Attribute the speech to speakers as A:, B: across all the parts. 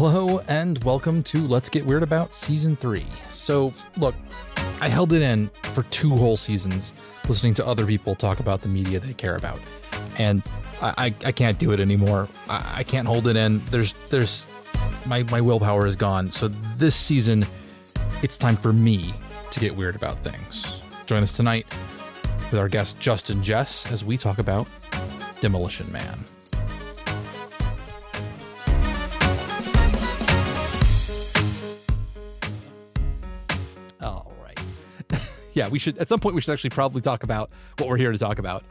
A: Hello and welcome to Let's Get Weird About Season 3. So, look, I held it in for 2 whole seasons listening to other people talk about the media they care about. And I can't do it anymore. I can't hold it in. There's my willpower is gone. So this season, it's time for me to get weird about things. Join us tonight with our guest Justen and Jess as we talk about Demolition Man. All right. Yeah, we should, at some point, we should actually probably talk about what we're here to talk about.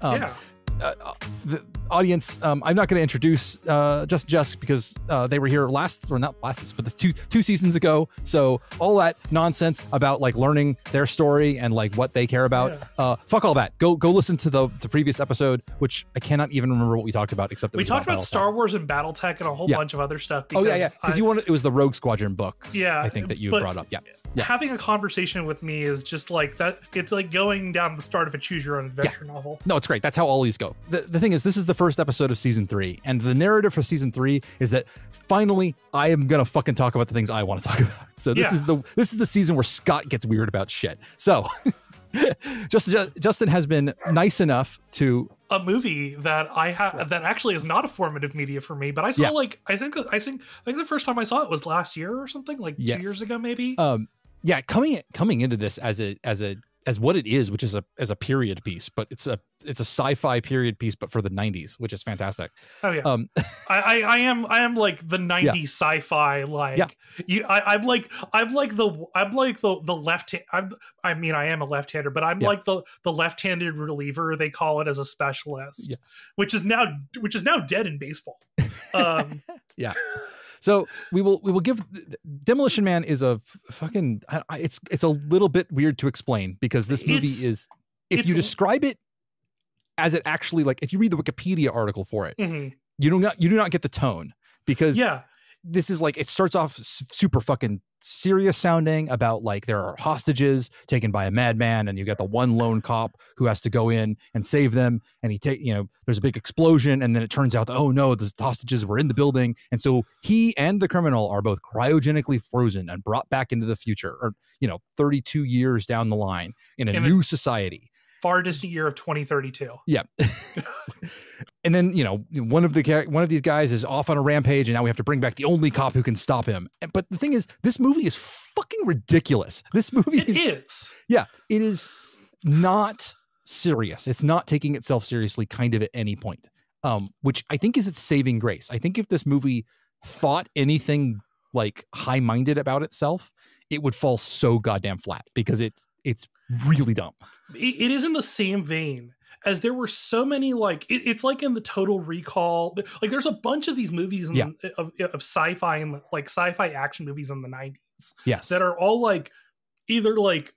A: The audience, I'm not going to introduce Jess because they were here but the two seasons ago. So all that nonsense about like learning their story and like what they care about, fuck all that. Go listen to the previous episode, which I cannot even remember what we talked about except that
B: we talked about Star Wars and BattleTech and a whole bunch of other stuff.
A: Because because it was the Rogue Squadron books. Yeah, I think that you brought up. Yeah.
B: Having a conversation with me is just like that. It's like going down the start of a choose your own adventure novel. No,
A: it's great. That's how all these go. The thing is, this is the first episode of season 3, and the narrative for season 3 is that finally I am gonna fucking talk about the things I want to talk about. So this is the season where Scott gets weird about shit. So Justen has been nice enough to
B: a movie that that actually is not a formative media for me, but I saw I think the first time I saw it was last year or something, like 2 years ago maybe.
A: Coming into this as what it is, which is a period piece, but it's a sci-fi period piece, but for the 90s, which is fantastic.
B: Oh yeah. I am like the 90s sci-fi, like I'm like the left I mean I am a left-hander, but I'm like the left-handed reliever they call it as a specialist, which is now dead in baseball.
A: So we will give Demolition Man is a fucking it's a little bit weird to explain because this movie is, if you describe it as it actually, like if you read the Wikipedia article for it, you do not get the tone, because this is like, it starts off super fucking serious sounding about like there are hostages taken by a madman, and you got the one lone cop who has to go in and save them, and there's a big explosion, and then it turns out that, oh no, the hostages were in the building, and so he and the criminal are both cryogenically frozen and brought back into the future, or 32 years down the line in a new society.
B: Far distant year of 2032.
A: Yeah. And then, one of these guys is off on a rampage, and now we have to bring back the only cop who can stop him. But the thing is, this movie is fucking ridiculous. This movie is. Yeah, it is not serious. It's not taking itself seriously kind of at any point, which I think is its saving grace. I think if this movie thought anything like high-minded about itself, it would fall so goddamn flat, because it's really dumb.
B: It is in the same vein as there were so many, like it's like in the Total Recall, like there's a bunch of these movies of sci-fi and like sci-fi action movies in the 90s that are all like either like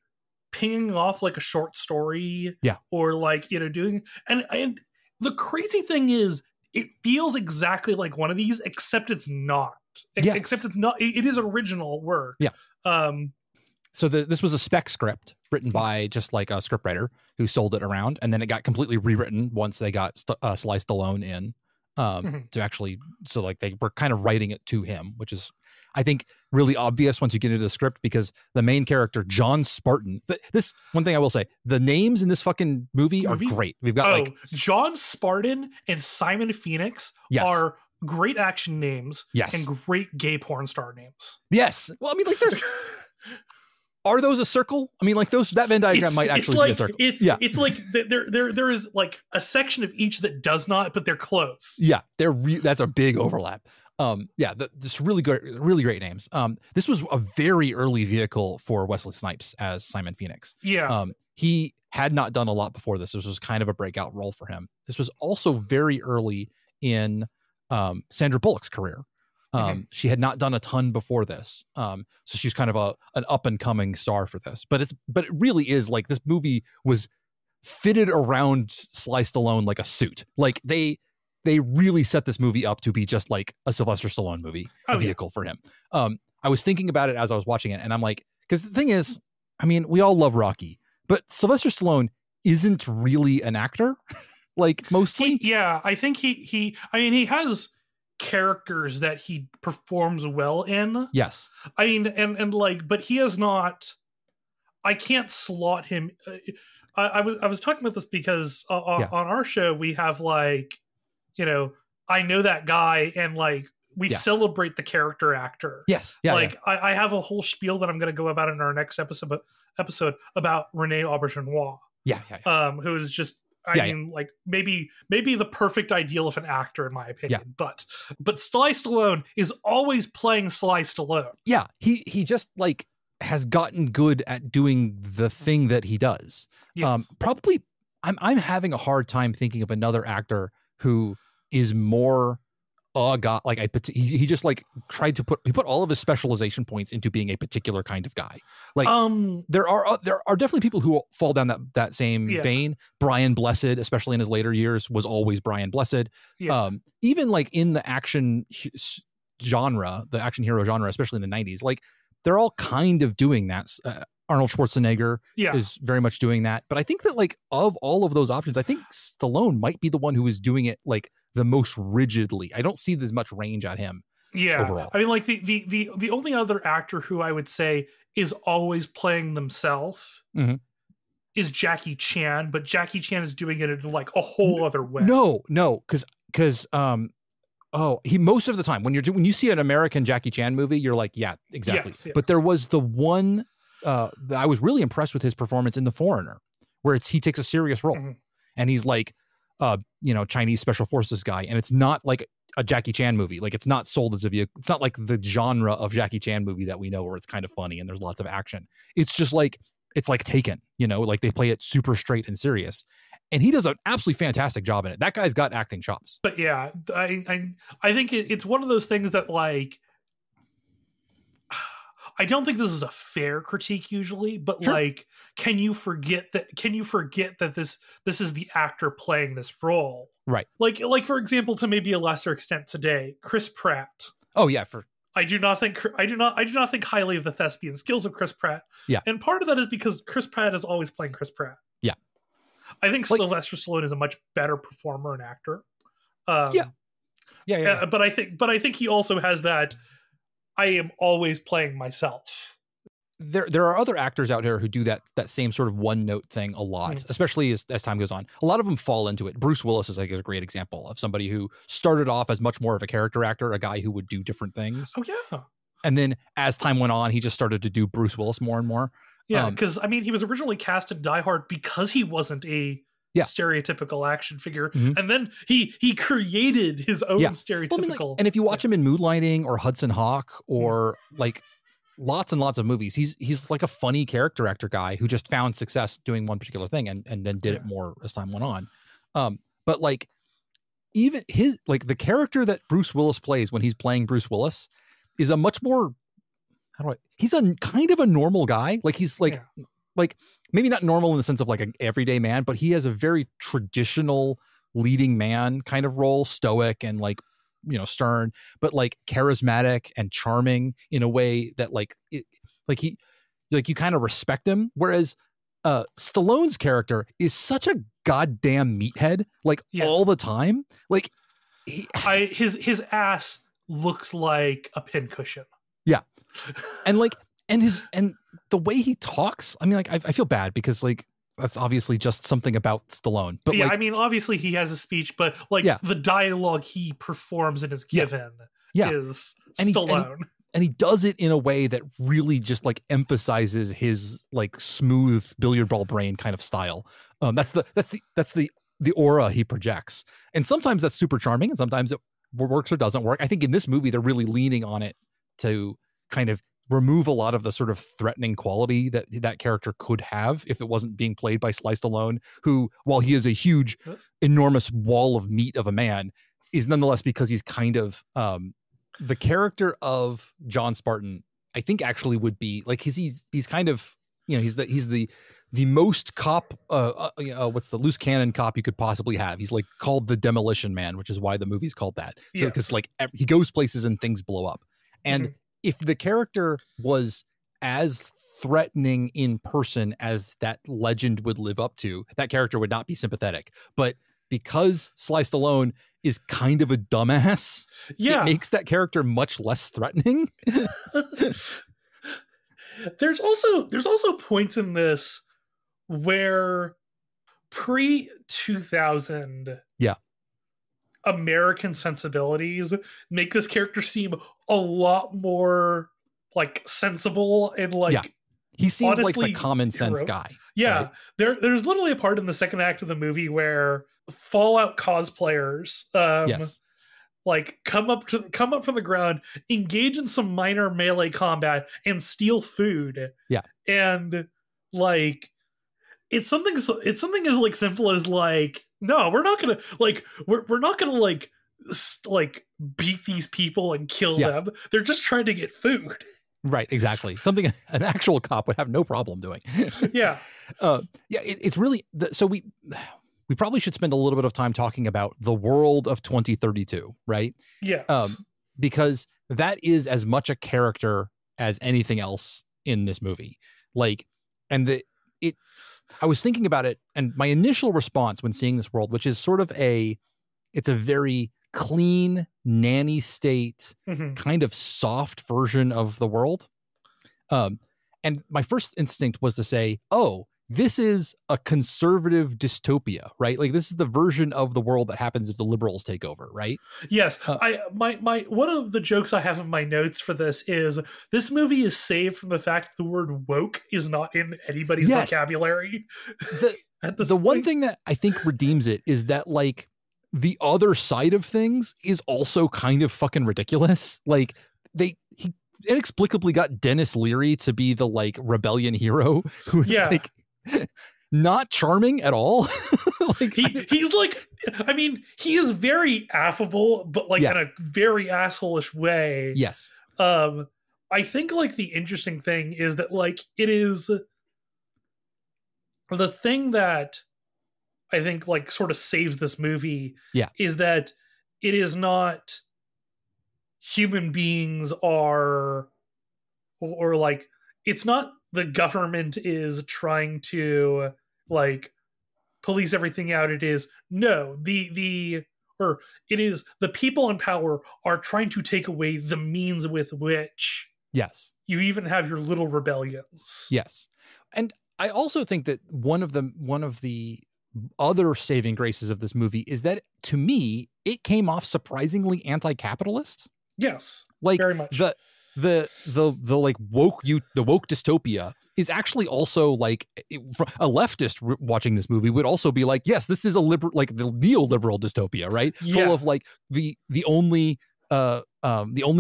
B: pinging off like a short story or like doing, and the crazy thing is it feels exactly like one of these, except it's not. Except it's not. It is original work.
A: So this was a spec script written by just like a scriptwriter who sold it around, and then it got completely rewritten once they got Sly Stallone in to actually, so like they were kind of writing it to him, which is, I think, really obvious once you get into the script, because the main character, John Spartan, this one thing I will say, the names in this fucking movie are great. We've got
B: John Spartan and Simon Phoenix are great action names and great gay porn star names.
A: Yes. Well, I mean, like there's... Are those a circle? I mean, like that Venn diagram might actually be a circle.
B: It's like there is like a section of each that does not, but they're close.
A: Yeah, that's a big overlap. Just really good, really great names. This was a very early vehicle for Wesley Snipes as Simon Phoenix.
B: Yeah.
A: He had not done a lot before this. This was kind of a breakout role for him. This was also very early in Sandra Bullock's career. She had not done a ton before this. So she's kind of an up and coming star for this, but it really is like, this movie was fitted around Sly Stallone like a suit. Like they really set this movie up to be just like a Sylvester Stallone movie, vehicle for him. I was thinking about it as I was watching it, and I'm like, because the thing is, I mean, we all love Rocky, but Sylvester Stallone isn't really an actor, like mostly.
B: I think he has characters that he performs well in.
A: Yes.
B: I mean, and like, but he has not. I can't slot him. I was talking about this because on our show we have like, I know that guy, and like we celebrate the character actor.
A: Yes. Yeah.
B: Like I have a whole spiel that I'm going to go about in our next episode about Renee Auberjonois.
A: Yeah.
B: Who is just. I mean, like maybe the perfect ideal of an actor, in my opinion.
A: Yeah.
B: But Sly Stallone is always playing Sly Stallone.
A: Yeah, he just like has gotten good at doing the thing that he does.
B: Yes.
A: Probably, I'm having a hard time thinking of another actor who is more God. Like he just like tried to put all of his specialization points into being a particular kind of guy. Like there are definitely people who fall down that same vein. Brian Blessed, especially in his later years, was always Brian Blessed.
B: Yeah.
A: Even like in the action genre, the action hero genre, especially in the 90s, like they're all kind of doing that. Arnold Schwarzenegger is very much doing that. But I think that like of all of those options, I think Stallone might be the one who is doing it like the most rigidly. I don't see as much range on him.
B: Yeah.
A: Overall.
B: I mean, like the only other actor who I would say is always playing themselves is Jackie Chan, but Jackie Chan is doing it in like a whole other way.
A: No, because he most of the time when you see an American Jackie Chan movie, you're like, yeah, exactly.
B: Yes, yeah.
A: But there was the one that I was really impressed with his performance in The Foreigner, where he takes a serious role and he's like, Chinese special forces guy, and it's not like a Jackie Chan movie. Like it's not sold as it's not like the genre of Jackie Chan movie that we know where it's kind of funny and there's lots of action. It's just like it's like Taken, like they play it super straight and serious. And he does an absolutely fantastic job in it. That guy's got acting chops.
B: But yeah, I think it's one of those things that like, I don't think this is a fair critique usually, but like, can you forget that this is the actor playing this role?
A: Right.
B: Like for example, to maybe a lesser extent today, Chris Pratt.
A: Oh yeah.
B: I do not think highly of the thespian skills of Chris Pratt.
A: Yeah.
B: And part of that is because Chris Pratt is always playing Chris Pratt.
A: Yeah.
B: I think Sylvester Stallone is a much better performer and actor.
A: Yeah.
B: But I think he also has that. I am always playing myself.
A: There are other actors out there who do that same sort of one note thing a lot, especially as time goes on. A lot of them fall into it. Bruce Willis is like a great example of somebody who started off as much more of a character actor, a guy who would do different things.
B: Oh yeah.
A: And then as time went on, he just started to do Bruce Willis more and more.
B: Yeah, because I mean, he was originally cast in Die Hard because he wasn't a stereotypical action figure, and then he created his own stereotypical.
A: Well, and if you watch him in Moonlighting or Hudson Hawk or like lots and lots of movies, he's like a funny character actor guy who just found success doing one particular thing and then did it more as time went on. But like even his like the character that Bruce Willis plays when he's playing Bruce Willis is a much more he's a kind of a normal guy. Like he's like maybe not normal in the sense of like an everyday man, but he has a very traditional leading man kind of role, stoic and like, stern, but like charismatic and charming in a way that you kind of respect him. Whereas Stallone's character is such a goddamn meathead, like all the time. Like
B: his ass looks like a pincushion.
A: Yeah. And like, and the way he talks, I mean, like, I feel bad because like, that's obviously just something about Stallone. But
B: yeah,
A: like,
B: I mean, obviously he has a speech, but like the dialogue he performs and is given is Stallone.
A: And he does it in a way that really just like emphasizes his like smooth billiard ball brain kind of style. That's the aura he projects. And sometimes that's super charming and sometimes it works or doesn't work. I think in this movie, they're really leaning on it to kind of remove a lot of the sort of threatening quality that character could have if it wasn't being played by Sly Stallone, who, while he is a huge, enormous wall of meat of a man, is nonetheless, because he's kind of the character of John Spartan, I think actually would be like he's kind of, he's the most cop, what's the loose cannon cop you could possibly have. He's like called the Demolition Man, which is why the movie's called that. So because like he goes places and things blow up. And if the character was as threatening in person as that legend would live up to, that character would not be sympathetic. But because Sly Stallone is kind of a dumbass,
B: yeah,
A: it makes that character much less threatening.
B: There's also points in this where pre-2000 American sensibilities make this character seem a lot more like sensible and like
A: he seems like the common sense guy.
B: Yeah, right? There's literally a part in the second act of the movie where Fallout cosplayers like come up from the ground, engage in some minor melee combat, and steal food.
A: Yeah,
B: and like it's something as like simple as like, no, we're not gonna like we're not gonna like beat these people and kill them. They're just trying to get food.
A: Right, exactly. Something an actual cop would have no problem doing. It's really so we probably should spend a little bit of time talking about the world of 2032, right?
B: Yes.
A: Because that is as much a character as anything else in this movie. Like, and I was thinking about it, and my initial response when seeing this world, which is sort of it's a very clean, nanny state, kind of soft version of the world. And my first instinct was to say, oh, this is a conservative dystopia, right? Like this is the version of the world that happens if the liberals take over, right?
B: Yes. My one of the jokes I have in my notes for this is this movie is saved from the fact that the word woke is not in anybody's vocabulary.
A: The one thing that I think redeems it is that like the other side of things is also kind of fucking ridiculous. Like he inexplicably got Dennis Leary to be the like rebellion hero who's like not charming at all. Like
B: he's like, I mean, he is very affable, but like in a very asshole-ish way.
A: Yes.
B: I think like the interesting thing is that like it is the thing that I think like sort of saves this movie is that it is not human beings or like it's not the government is trying to like police everything out. It is it is the people in power are trying to take away the means with which you even have your little rebellions.
A: Yes. And I also think that one of the other saving graces of this movie is that to me it came off surprisingly anti-capitalist.
B: Yes,
A: like
B: very much.
A: The like woke dystopia is actually also like a leftist watching this movie would also be like, yes, this is a like the neoliberal dystopia, right? Full of like the only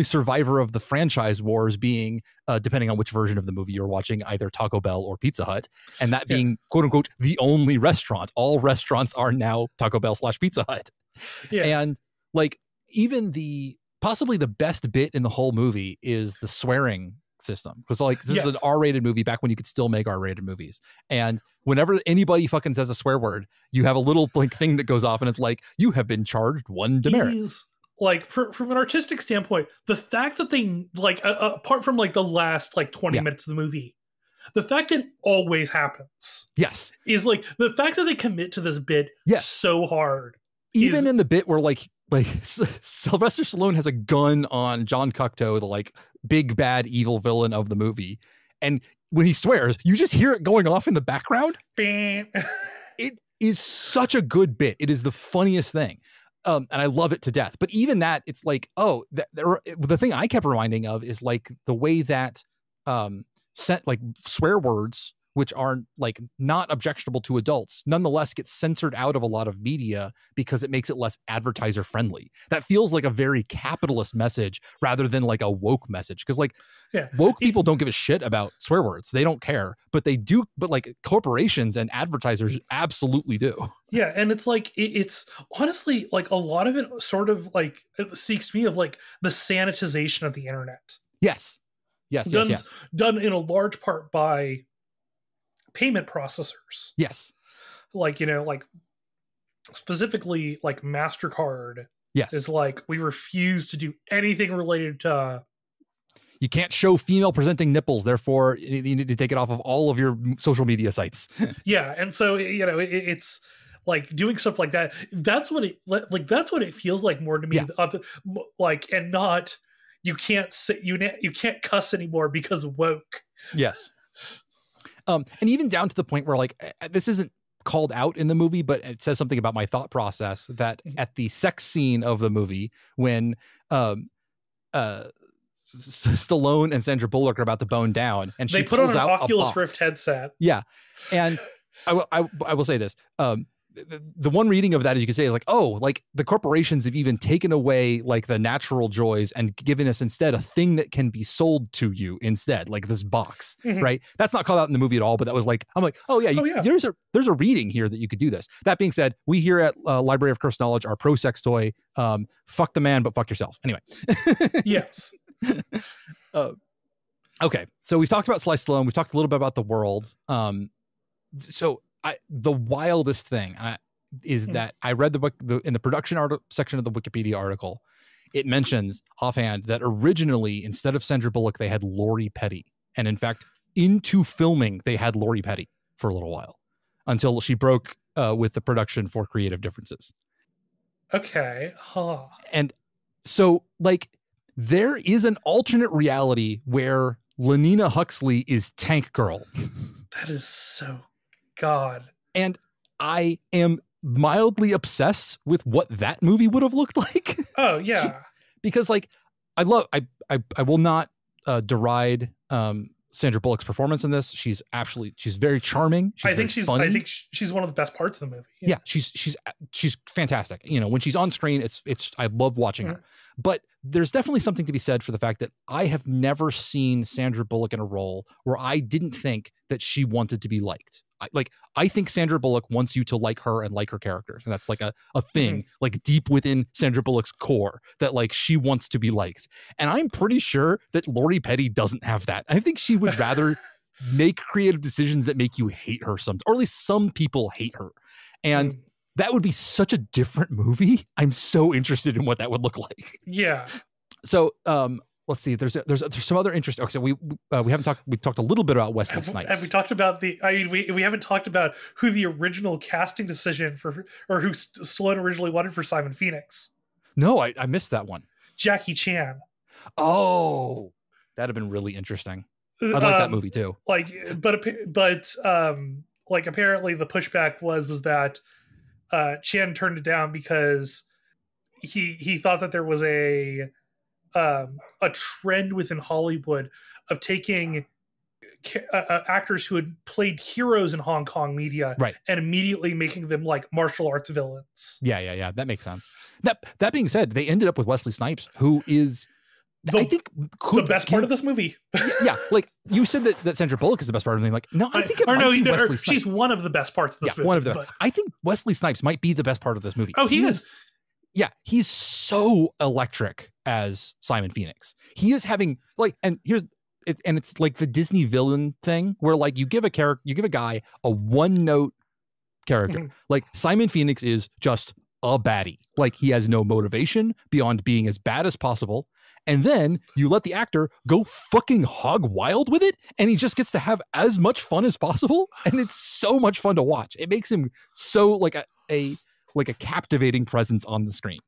A: survivor of the franchise wars being, depending on which version of the movie you're watching, either Taco Bell or Pizza Hut, and that being quote unquote the only restaurant. All restaurants are now Taco Bell / Pizza Hut. And like even possibly the best bit in the whole movie is the swearing system. Because like this is an R-rated movie back when you could still make R-rated movies. And whenever anybody fucking says a swear word, you have a little like thing that goes off and it's like, you have been charged 1 demerit.
B: Like from an artistic standpoint, the fact that they like apart from like the last like 20 minutes of the movie, the fact that it always happens is like the fact that they commit to this bit so hard.
A: Even in the bit where like Sylvester Stallone has a gun on John Cocteau, the like big bad evil villain of the movie, and when he swears, you just hear it going off in the background. It is such a good bit. It is the funniest thing. And I love it to death. But even that, it's like, the thing I kept reminding of is like the way that like swear words, which are like not objectionable to adults, nonetheless get censored out of a lot of media because it makes it less advertiser friendly. That feels like a very capitalist message rather than like a woke message. Because like woke people don't give a shit about swear words. They don't care, but they do. But like corporations and advertisers absolutely do.
B: Yeah. And it's like, it's honestly like a lot of it sort of like it speaks to me of like the sanitization of the internet.
A: Yes.
B: Done in a large part by payment processors.
A: Yes.
B: Like, you know, like specifically like MasterCard.
A: Yes.
B: Is like, we refuse to do anything related to.
A: You can't show female presenting nipples. Therefore, you need to take it off of all of your social media sites.
B: Yeah. And so, you know, it's like doing stuff like that. That's what it feels like more to me. Like, and not, you can't cuss anymore because woke.
A: Yes. And even down to the point where, like, this isn't called out in the movie, but it says something about my thought process that at the sex scene of the movie, when Stallone and Sandra Bullock are about to bone down, and she
B: put on an
A: out
B: Oculus Rift headset.
A: Yeah. And I will say this. The one reading of that, as you can say, is like, oh, like the corporations have even taken away like the natural joys and given us instead a thing that can be sold to you instead, like this box, right? That's not called out in the movie at all, but that was like, I'm like, oh yeah, there's a reading here that you could do this. That being said, we here at Library of Cursed Knowledge are pro sex toy. Fuck the man, but fuck yourself. Anyway.
B: Yes.
A: Okay, so we've talked about Sly Stallone. We've talked a little bit about the world. So the wildest thing is that I read the book in the production section of the Wikipedia article. It mentions offhand that originally, instead of Sandra Bullock, they had Lori Petty. And in fact, into filming, they had Lori Petty for a little while until she broke with the production for creative differences.
B: Okay. Huh.
A: And so, like, there is an alternate reality where Lenina Huxley is Tank Girl.
B: That is so... God. And
A: I am mildly obsessed with what that movie would have looked like.
B: Oh yeah.
A: Because like I will not deride Sandra Bullock's performance in this. She's very charming.
B: I think she's one of the best parts of the movie.
A: Yeah, she's fantastic. You know, when she's on screen, it's I love watching her. But there's definitely something to be said for the fact that I have never seen Sandra Bullock in a role where I didn't think that she wanted to be liked. I think Sandra Bullock wants you to like her and like her characters. And that's like a thing like deep within Sandra Bullock's core that like she wants to be liked. And I'm pretty sure that Lori Petty doesn't have that. I think she would rather make creative decisions that make you hate her or at least some people hate her. And that would be such a different movie. I'm so interested in what that would look like.
B: Yeah.
A: So, let's see. There's some other interest. Okay, so we haven't talked. We talked a little bit about Wesley Snipes.
B: Have we talked about we haven't talked about who the original casting decision or who Stallone originally wanted for Simon Phoenix.
A: No, I missed that one.
B: Jackie Chan.
A: Oh, that'd have been really interesting. I'd like that movie too.
B: Like, but like apparently the pushback was that Chan turned it down because he thought that there was a trend within Hollywood of taking actors who had played heroes in Hong Kong media,
A: right,
B: and immediately making them like martial arts villains.
A: Yeah. That makes sense. That being said, they ended up with Wesley Snipes, who is I think
B: the best part of this movie.
A: Yeah, like you said that Sandra Bullock is the best part of the movie. Like, no, I think it might be Wesley Snipes.
B: She's one of the best parts of this movie.
A: One of the. I think Wesley Snipes might be the best part of this movie.
B: Oh, he is.
A: Yeah, he's so electric as Simon Phoenix. He is having like, and it's like the Disney villain thing where like you give a guy a one-note character. Like Simon Phoenix is just a baddie. Like he has no motivation beyond being as bad as possible. And then you let the actor go fucking hog wild with it, and he just gets to have as much fun as possible. And it's so much fun to watch. It makes him so like a captivating presence on the screen.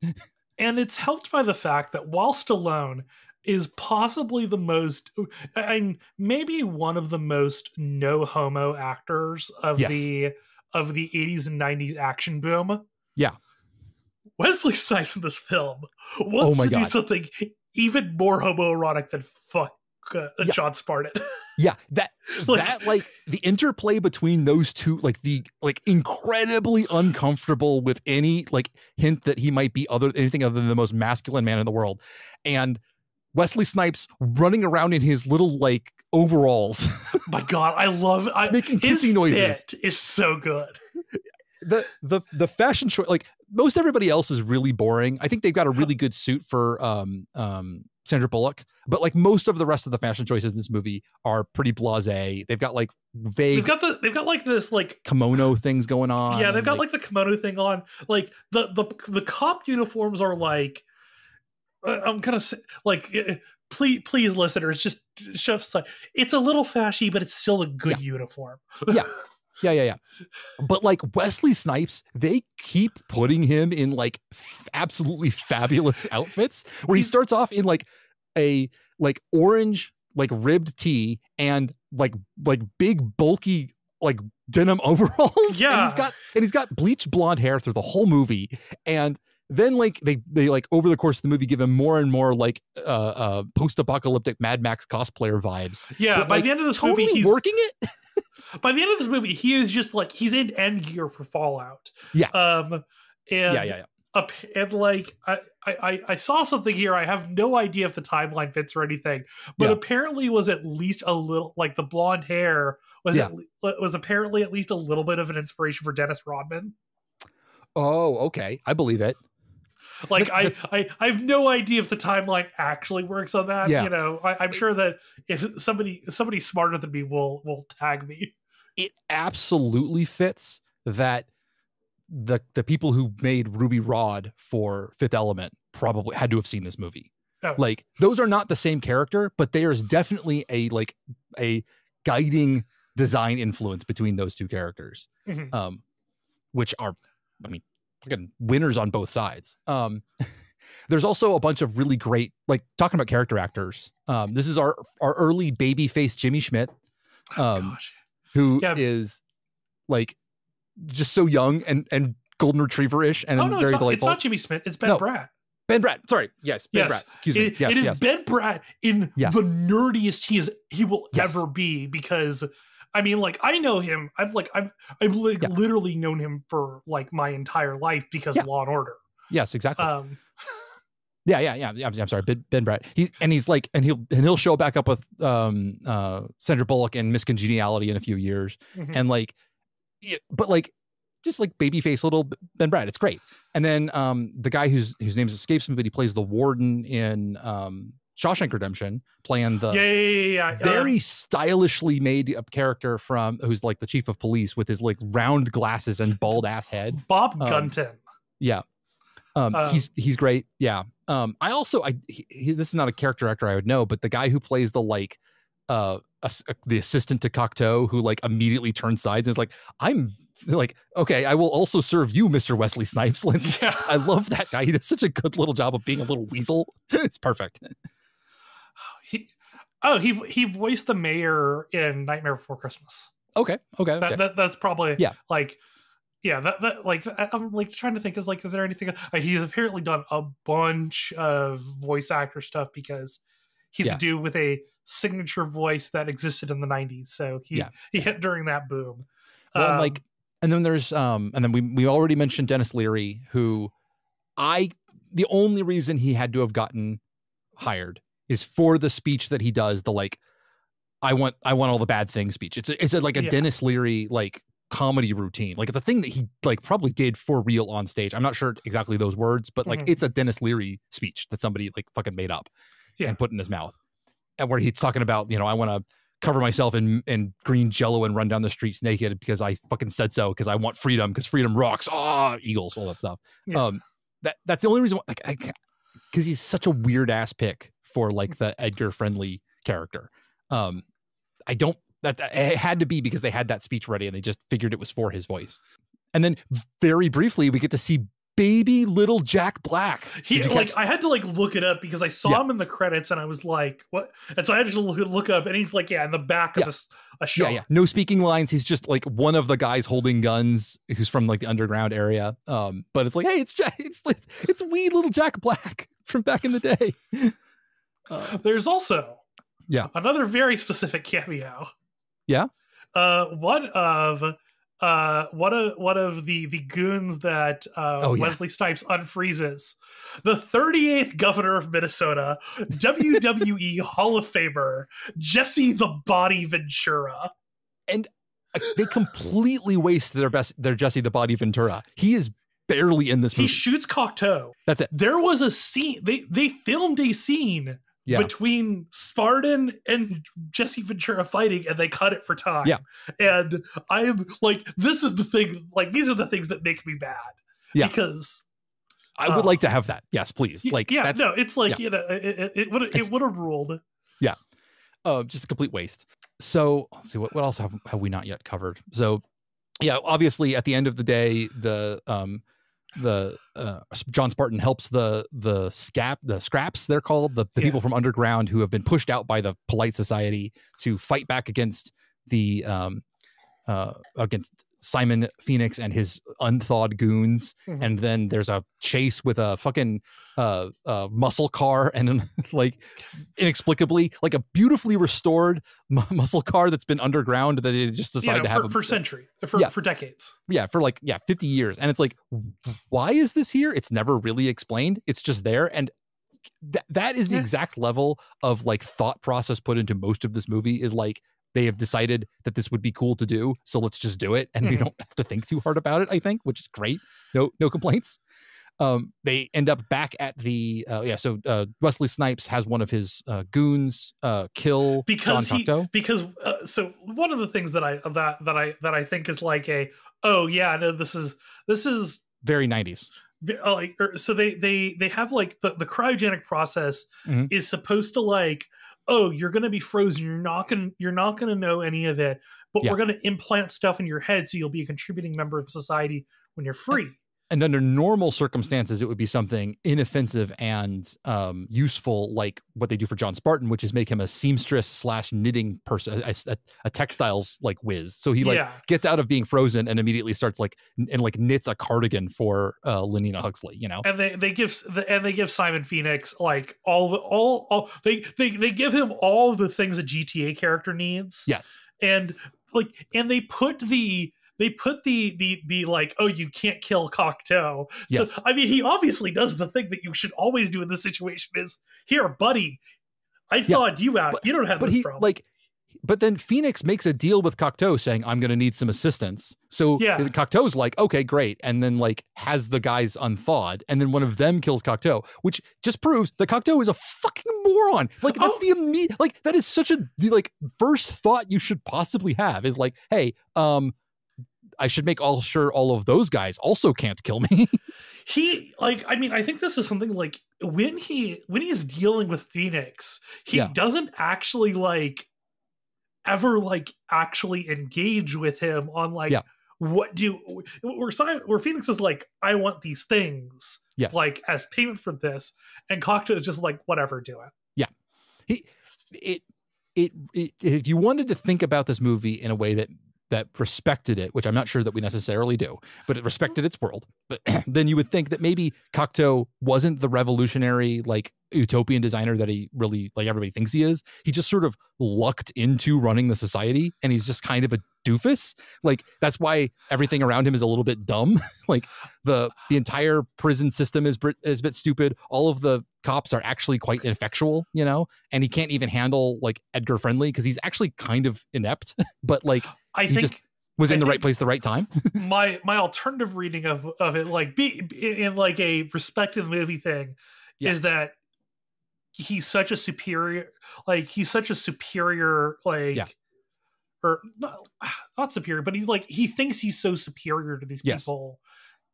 B: And it's helped by the fact that while Stallone is possibly the most, and maybe one of the most no homo actors of the 80s and 90s action boom. Yeah. Wesley Snipes in this film wants to do something even more homoerotic than fuck John Spartan.
A: Yeah, that the interplay between those two, like the incredibly uncomfortable with any like hint that he might be anything other than the most masculine man in the world, and Wesley Snipes running around in his little like overalls.
B: My God, I love
A: making kissy noises.
B: Fit is so good.
A: The fashion choice, like most everybody else is really boring. I think they've got a really good suit for Sandra Bullock, but like most of the rest of the fashion choices in this movie are pretty blasé. They've got like vague. They've got like this like kimono things going on.
B: Yeah, they've got like the kimono thing on. Like the cop uniforms are like. I'm gonna say like. Please, listeners, just shove aside. It's a little fashy, but it's still a good uniform.
A: Yeah. Yeah. But like Wesley Snipes, they keep putting him in like absolutely fabulous outfits where he starts off in like a like orange like ribbed tee and like big bulky like denim overalls.
B: Yeah.
A: And he's got bleached blonde hair through the whole movie. And then like they like over the course of the movie give him more and more like post-apocalyptic Mad Max cosplayer vibes.
B: Yeah,
A: but,
B: by
A: like,
B: the end of this
A: totally
B: movie, he's
A: working it.
B: By the end of this movie, he is just like he's in end gear for Fallout.
A: Yeah.
B: And
A: yeah.
B: And like I saw something here. I have no idea if the timeline fits or anything, but apparently was at least a little like the blonde hair was apparently at least a little bit of an inspiration for Dennis Rodman.
A: Oh, okay, I believe it.
B: Like I have no idea if the timeline actually works on that.
A: Yeah.
B: You know, I'm sure that if somebody smarter than me will tag me.
A: It absolutely fits that the people who made Ruby Rhod for Fifth Element probably had to have seen this movie.
B: Oh.
A: Like those are not the same character, but there's definitely a guiding design influence between those two characters, which are, I mean, fucking winners on both sides. There's also a bunch of really great, like talking about character actors. This is our early baby face Jimmy Schmidt, who is like just so young and golden retriever-ish and very delightful.
B: It's not Jimmy Smith. It's Ben Bratt.
A: Ben Bratt. Sorry. Yes. Ben Bratt. Excuse me.
B: It is Ben Bratt in the nerdiest he will ever be, because I mean, like, I know him. I've literally known him for like my entire life because of Law and Order.
A: Yes, exactly. Yeah. I'm sorry, Ben Bratt. He'll show back up with Sandra Bullock and Miss Congeniality in a few years, and like, but like, just like babyface little Ben Bratt. It's great. And then the guy whose name escapes me, but he plays the warden in Shawshank Redemption, playing the very stylishly made up character who's like the chief of police with his like round glasses and bald ass head.
B: Bob Gunton.
A: He's great. Yeah. This is not a character actor I would know, but the guy who plays the like the assistant to Cocteau, who like immediately turns sides and is like, I'm like, okay, I will also serve you, Mr. Wesley Snipes. Like, I love that guy. He does such a good little job of being a little weasel. It's perfect.
B: He voiced the mayor in Nightmare Before Christmas.
A: Okay.
B: That's probably that like I'm like trying to think, is there anything he's apparently done a bunch of voice actor stuff, because he's a dude with a signature voice that existed in the 90s, so he hit during that boom.
A: Well, and then there's and then we already mentioned Dennis Leary, who the only reason he had to have gotten hired is for the speech that he does, the like I want all the bad things speech. It's like a Dennis Leary like comedy routine. Like, it's a thing that he like probably did for real on stage. I'm not sure exactly those words, but like it's a Dennis Leary speech that somebody like fucking made up and put in his mouth, and where he's talking about, I want to cover myself in green jello and run down the streets naked because I fucking said so, because I want freedom, because freedom rocks. Eagles, all that stuff. That's the only reason why, like, because he's such a weird ass pick for like the Edgar Friendly character. It had to be because they had that speech ready and they just figured it was for his voice. And then very briefly we get to see baby little Jack Black.
B: I had to like look it up because I saw him in the credits and I was like, what? And so I had to look up, and he's like, in the back of a shot.
A: No speaking lines. He's just like one of the guys holding guns who's from like the underground area. But it's like, hey, it's wee little Jack Black from back in the day.
B: There's also another very specific cameo. One of the goons that Wesley Snipes unfreezes, the 38th governor of Minnesota, WWE Hall of Famer Jesse the Body Ventura.
A: And they completely wasted their Jesse the Body Ventura. He is barely in this movie.
B: He shoots Cocteau.
A: That's it.
B: There was a scene. They filmed a scene between Spartan and Jesse Ventura fighting, and they cut it for time. And I'm like, this is the thing. Like, these are the things that make me mad. Because
A: I would like to have that. Yes, please.
B: It's like it would have ruled.
A: Just a complete waste. So let's see, what else have we not yet covered? So yeah, obviously at the end of the day, the John Spartan helps the scraps, they're called, the people from underground who have been pushed out by the polite society to fight back against the against Simon Phoenix and his unthawed goons. And then there's a chase with a fucking muscle car, and like inexplicably like a beautifully restored muscle car that's been underground that they just decided to have
B: for decades.
A: Yeah, for 50 years. And it's like, why is this here? It's never really explained. It's just there. And that is the exact level of like thought process put into most of this movie, is like, they have decided that this would be cool to do, so let's just do it, and we don't have to think too hard about it, I think, which is great. No complaints. They end up back at the Wesley Snipes has one of his goons kill John Cocteau.
B: So one of the things that I think is like this is
A: very 90s.
B: So they have like the cryogenic process is supposed to like, oh, you're going to be frozen. You're not going to know any of it, but we're going to implant stuff in your head so you'll be a contributing member of society when you're free.
A: And under normal circumstances, it would be something inoffensive and useful, like what they do for John Spartan, which is make him a seamstress / knitting person, a textiles like whiz. So he gets out of being frozen and immediately starts knits a cardigan for Lenina Huxley, you know.
B: And they give Simon Phoenix like they give him all the things a GTA character needs.
A: Yes,
B: and they put the like, oh, you can't kill Cocteau. So, yes. I mean, he obviously does the thing that you should always do in this situation is, here, buddy, I thawed you out. You don't have this problem.
A: But then Phoenix makes a deal with Cocteau saying, I'm going to need some assistance. So Cocteau's like, okay, great. And then like has the guys unthawed. And then one of them kills Cocteau, which just proves that Cocteau is a fucking moron. Like that's the immediate, like that is such a first thought you should possibly have is like, hey, I should make sure all of those guys also can't kill me.
B: I think this is something like when he's dealing with Phoenix, he doesn't actually ever actually engage with him on where Phoenix is like, I want these things, as payment for this, and Cocteau is just like, whatever, do it.
A: Yeah, if you wanted to think about this movie in a way that respected it, which I'm not sure that we necessarily do, but it respected its world. But then you would think that maybe Cocteau wasn't the revolutionary, utopian designer that he really, everybody thinks he is. He just sort of lucked into running the society, and he's just kind of a doofus. That's why everything around him is a little bit dumb. The entire prison system is a bit stupid. All of the cops are actually quite ineffectual, you know, and he can't even handle Edgar Friendly because he's actually kind of inept, but he just was in the right place at the right time.
B: my alternative reading of it, in a respect in the movie thing, is that he's such a superior, or not superior, but he thinks he's so superior to these people.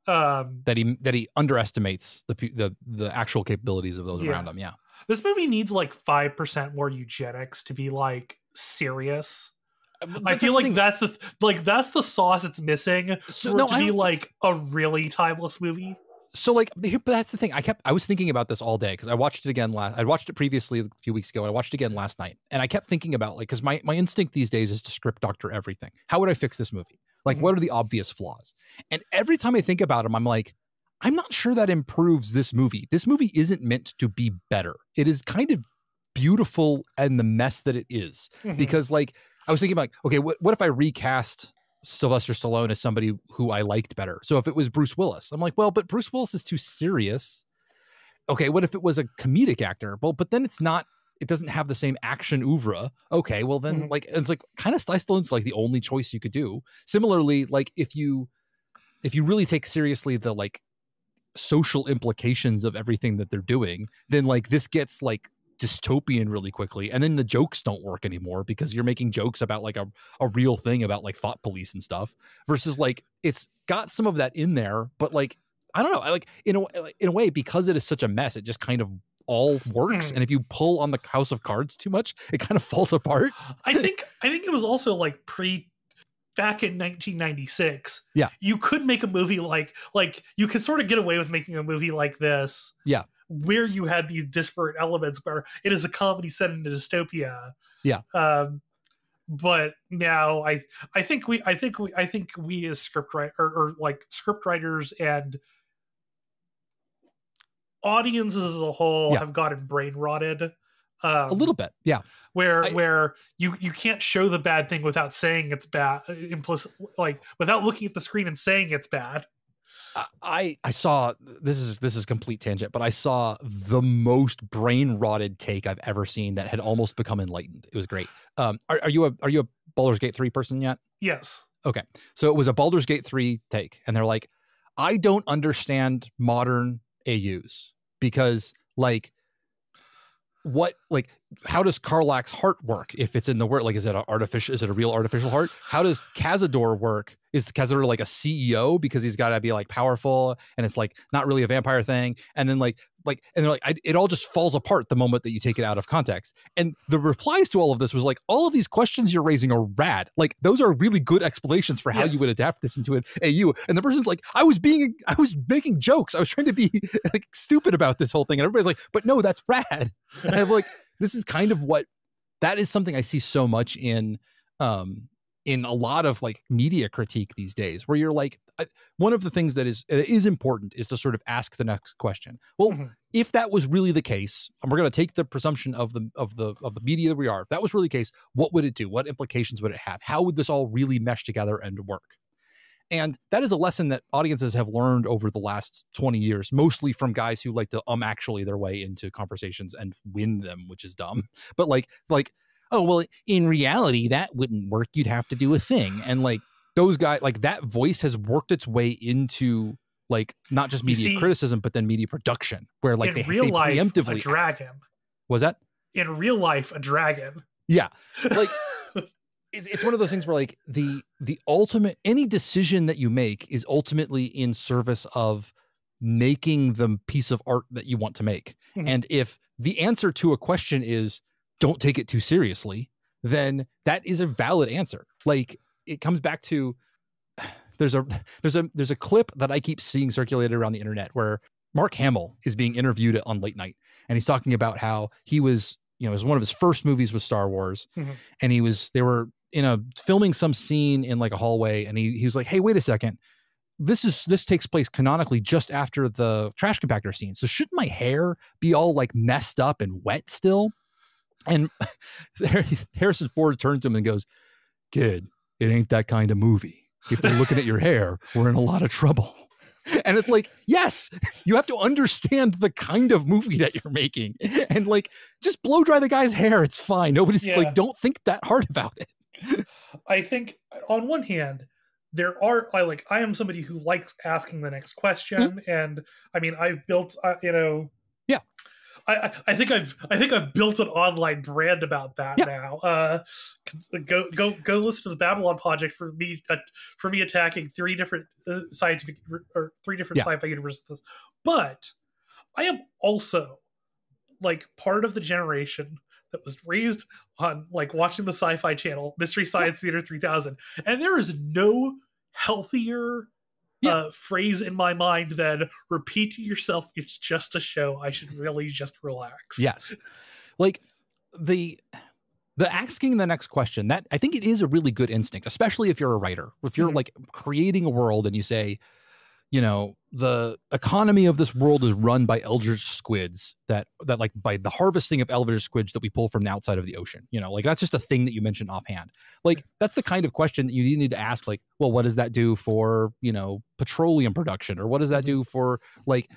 A: That he underestimates the actual capabilities of those around him. Yeah.
B: This movie needs 5% more eugenics to be serious. I feel that's the sauce it's missing to be a really timeless movie.
A: So but that's the thing. I was thinking about this all day because I watched it again I watched it previously a few weeks ago. I watched it again last night, and I kept thinking about because my instinct these days is to script doctor everything. How would I fix this movie? What are the obvious flaws? And every time I think about them, I'm like, I'm not sure that improves this movie. This movie isn't meant to be better. It is kind of beautiful and the mess that it is. Because I was thinking okay, what if I recast Sylvester Stallone as somebody who I liked better? So if it was Bruce Willis, I'm like, well, but Bruce Willis is too serious. Okay, what if it was a comedic actor? Well, but then it doesn't have the same action oeuvre. Okay, well then it's kind of Stallone's the only choice you could do. Similarly, if you really take seriously the social implications of everything that they're doing, then this gets dystopian really quickly, and then the jokes don't work anymore because you're making jokes about a real thing about thought police and stuff versus it's got some of that in there, but I don't know, in a way because it is such a mess, it just kind of all works. And if you pull on the House of Cards too much, it kind of falls apart.
B: I think it was also back in 1996,
A: yeah,
B: you could make a movie like you could sort of get away with making a movie like this.
A: Yeah.
B: Where you had these disparate elements where it is a comedy set in a dystopia.
A: Yeah.
B: But now I think we as script writers and audiences as a whole have gotten brain rotted.
A: A little bit. Yeah.
B: Where you can't show the bad thing without saying it's bad, implicit, like without looking at the screen and saying it's bad.
A: I saw, this is complete tangent, but I saw the most brain rotted take I've ever seen that had almost become enlightened. It was great. Are you a Baldur's Gate 3 person yet?
B: Yes.
A: Okay. So it was a Baldur's Gate 3 take, and they're like, I don't understand modern AUs because how does Karlach's heart work if it's in the world? Like, is it a real artificial heart? How does Cazador work? Is Cazador like a CEO because he's got to be like powerful and it's like not really a vampire thing? And then and they're like, it all just falls apart the moment that you take it out of context. And the replies to all of this was like, all of these questions you're raising are rad. Like, those are really good explanations for how you would adapt this into an AU. And the person's like, I was making jokes. I was trying to be like stupid about this whole thing. And everybody's like, but no, that's rad. And I'm like, this is kind of that is something I see so much in a lot of like media critique these days, where you're like, one of the things that is important is to sort of ask the next question. Well, if that was really the case, and we're going to take the presumption of the media that we are, if that was really the case, what would it do? What implications would it have? How would this all really mesh together and work? And that is a lesson that audiences have learned over the last 20 years, mostly from guys who like to actually their way into conversations and win them, which is dumb. But like, oh, well, in reality, that wouldn't work. You'd have to do a thing. And like those guys, like that voice has worked its way into like not just media criticism, but then media production, where like they preemptively
B: a dragon.
A: Was that?
B: In real life, a dragon.
A: Yeah. Like it's one of those things where like the ultimate, any decision that you make is ultimately in service of making the piece of art that you want to make. And if the answer to a question is don't take it too seriously, then that is a valid answer. Like, it comes back to there's a clip that I keep seeing circulated around the internet where Mark Hamill is being interviewed on late night, and he's talking about how he was, it was one of his first movies with Star Wars, and they were filming some scene in like a hallway, and he was like, hey, wait a second, this takes place canonically just after the trash compactor scene, so shouldn't my hair be all like messed up and wet still? And Harrison Ford turns to him and goes, kid, it ain't that kind of movie. If they're looking at your hair, we're in a lot of trouble. And it's like, yes, you have to understand the kind of movie that you're making, and like, just blow dry the guy's hair. It's fine. Nobody's like, don't think that hard about it.
B: I think on one hand, I am somebody who likes asking the next question. And I mean, I've built, I think I've built an online brand about that now. Go listen to the Babylon Project for me attacking three different sci-fi universes. But I am also like part of the generation that was raised on like watching the Sci-Fi Channel, Mystery Science Theater 3000, and there is no healthier phrase in my mind than repeat to yourself, it's just a show, I should really just relax.
A: Yes. Like the asking the next question, that I think it is a really good instinct, especially if you're a writer. If you're like creating a world and you say, the economy of this world is run by eldritch squids that like by the harvesting of eldritch squids that we pull from the outside of the ocean, like that's just a thing that you mentioned offhand. Like, that's the kind of question that you need to ask, like, well, what does that do for, petroleum production? Or what does that do for like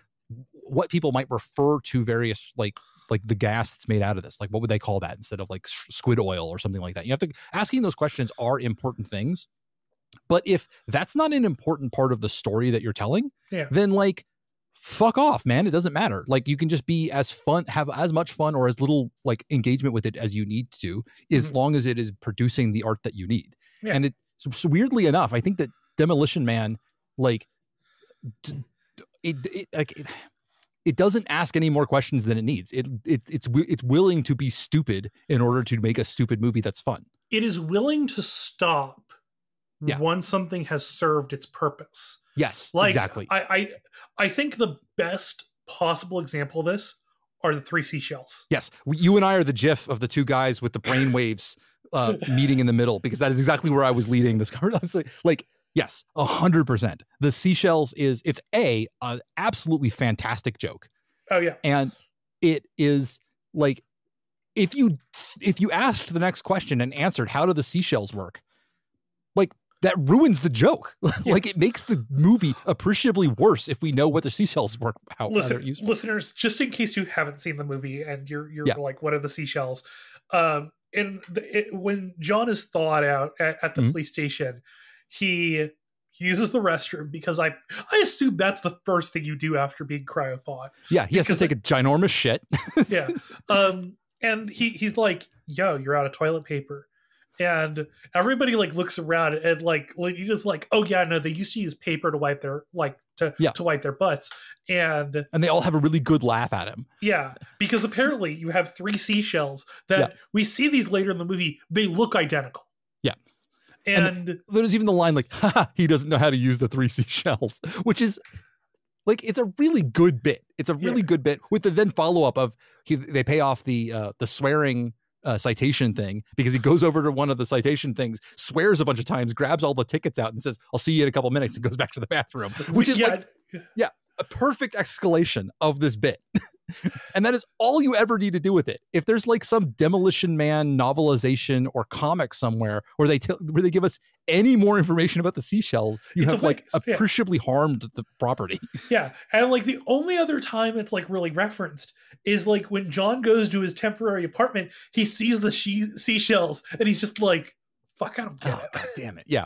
A: what people might refer to various like the gas that's made out of this? Like, what would they call that instead of like squid oil or something like that? You have to, asking those questions are important things. But if that's not an important part of the story that you're telling, then like, fuck off, man. It doesn't matter. Like, you can just be have as much fun or as little like engagement with it as you need to, as long as it is producing the art that you need. And it's weirdly enough, I think that Demolition Man, like, it doesn't ask any more questions than it needs. It's willing to be stupid in order to make a stupid movie that's fun.
B: It is willing to stop once something has served its purpose.
A: Yes,
B: like,
A: exactly.
B: I think the best possible example of this are the 3 seashells.
A: Yes, you and I are the GIF of the 2 guys with the brain waves meeting in the middle, because that is exactly where I was leading this conversation. Like, yes, 100%. The seashells it's an absolutely fantastic joke.
B: Oh yeah,
A: and it is like, if you asked the next question and answered, how do the seashells work? Like, that ruins the joke. Yes. Like, it makes the movie appreciably worse if we know what the seashells work.
B: Listeners, just in case you haven't seen the movie and you're like, what are the seashells? When John is thawed out at the police station, he uses the restroom, because I assume that's the first thing you do after being cryo thawed.
A: Yeah, he has to take a ginormous shit.
B: Yeah. And he's like, yo, you're out of toilet paper. And everybody like looks around and like you just like, oh yeah, no, they used to use paper to wipe their to wipe their butts. And
A: they all have a really good laugh at him.
B: Yeah, because apparently you have 3 seashells that we see these later in the movie. They look identical.
A: Yeah.
B: And
A: there's even the line like, haha, he doesn't know how to use the 3 seashells, which is like, it's a really good bit. It's a really good bit, with the then follow-up of they pay off the swearing citation thing, because he goes over to one of the citation things, swears a bunch of times, grabs all the tickets out and says, I'll see you in a couple minutes, and goes back to the bathroom, which is a perfect escalation of this bit. And that is all you ever need to do with it. If there's like some Demolition Man novelization or comic somewhere where they give us any more information about the seashells, you have like appreciably harmed the property.
B: Yeah. And like the only other time it's like really referenced is like when John goes to his temporary apartment, he sees the seashells and he's just like, fuck, I don't get it.
A: God damn it. Yeah.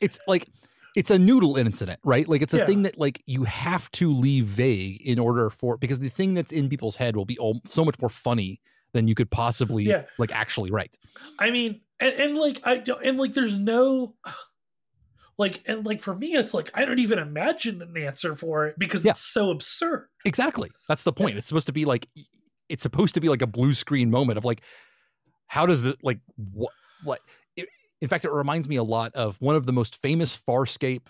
A: It's like, it's a noodle incident, right? Like, it's a thing that like you have to leave vague in order for, because the thing that's in people's head will be so much more funny than you could possibly like actually write.
B: I mean, and like there's no like, and like for me, it's like I don't even imagine an answer for it because it's so absurd.
A: Exactly, that's the point. It's supposed to be like a blue screen moment of like, how does it like what? In fact, it reminds me a lot of one of the most famous Farside,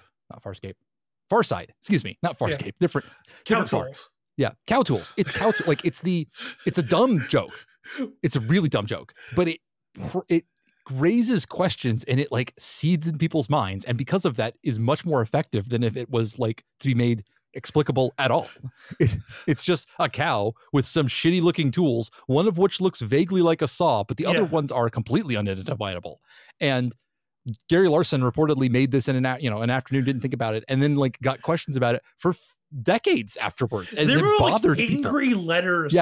A: excuse me, not Farscape, different
B: Cow Tools.
A: Yeah, Cow Tools. It's Cow Tools. Like, it's a dumb joke. It's a really dumb joke, but it raises questions and it like seeds in people's minds, and because of that is much more effective than if it was like to be made explicable at all. It's just a cow with some shitty looking tools, one of which looks vaguely like a saw, but the other ones are completely unidentifiable. And Gary Larson reportedly made this in an afternoon, didn't think about it, and then like got questions about it for decades afterwards, and
B: there were
A: bothered
B: like angry
A: people.
B: Letters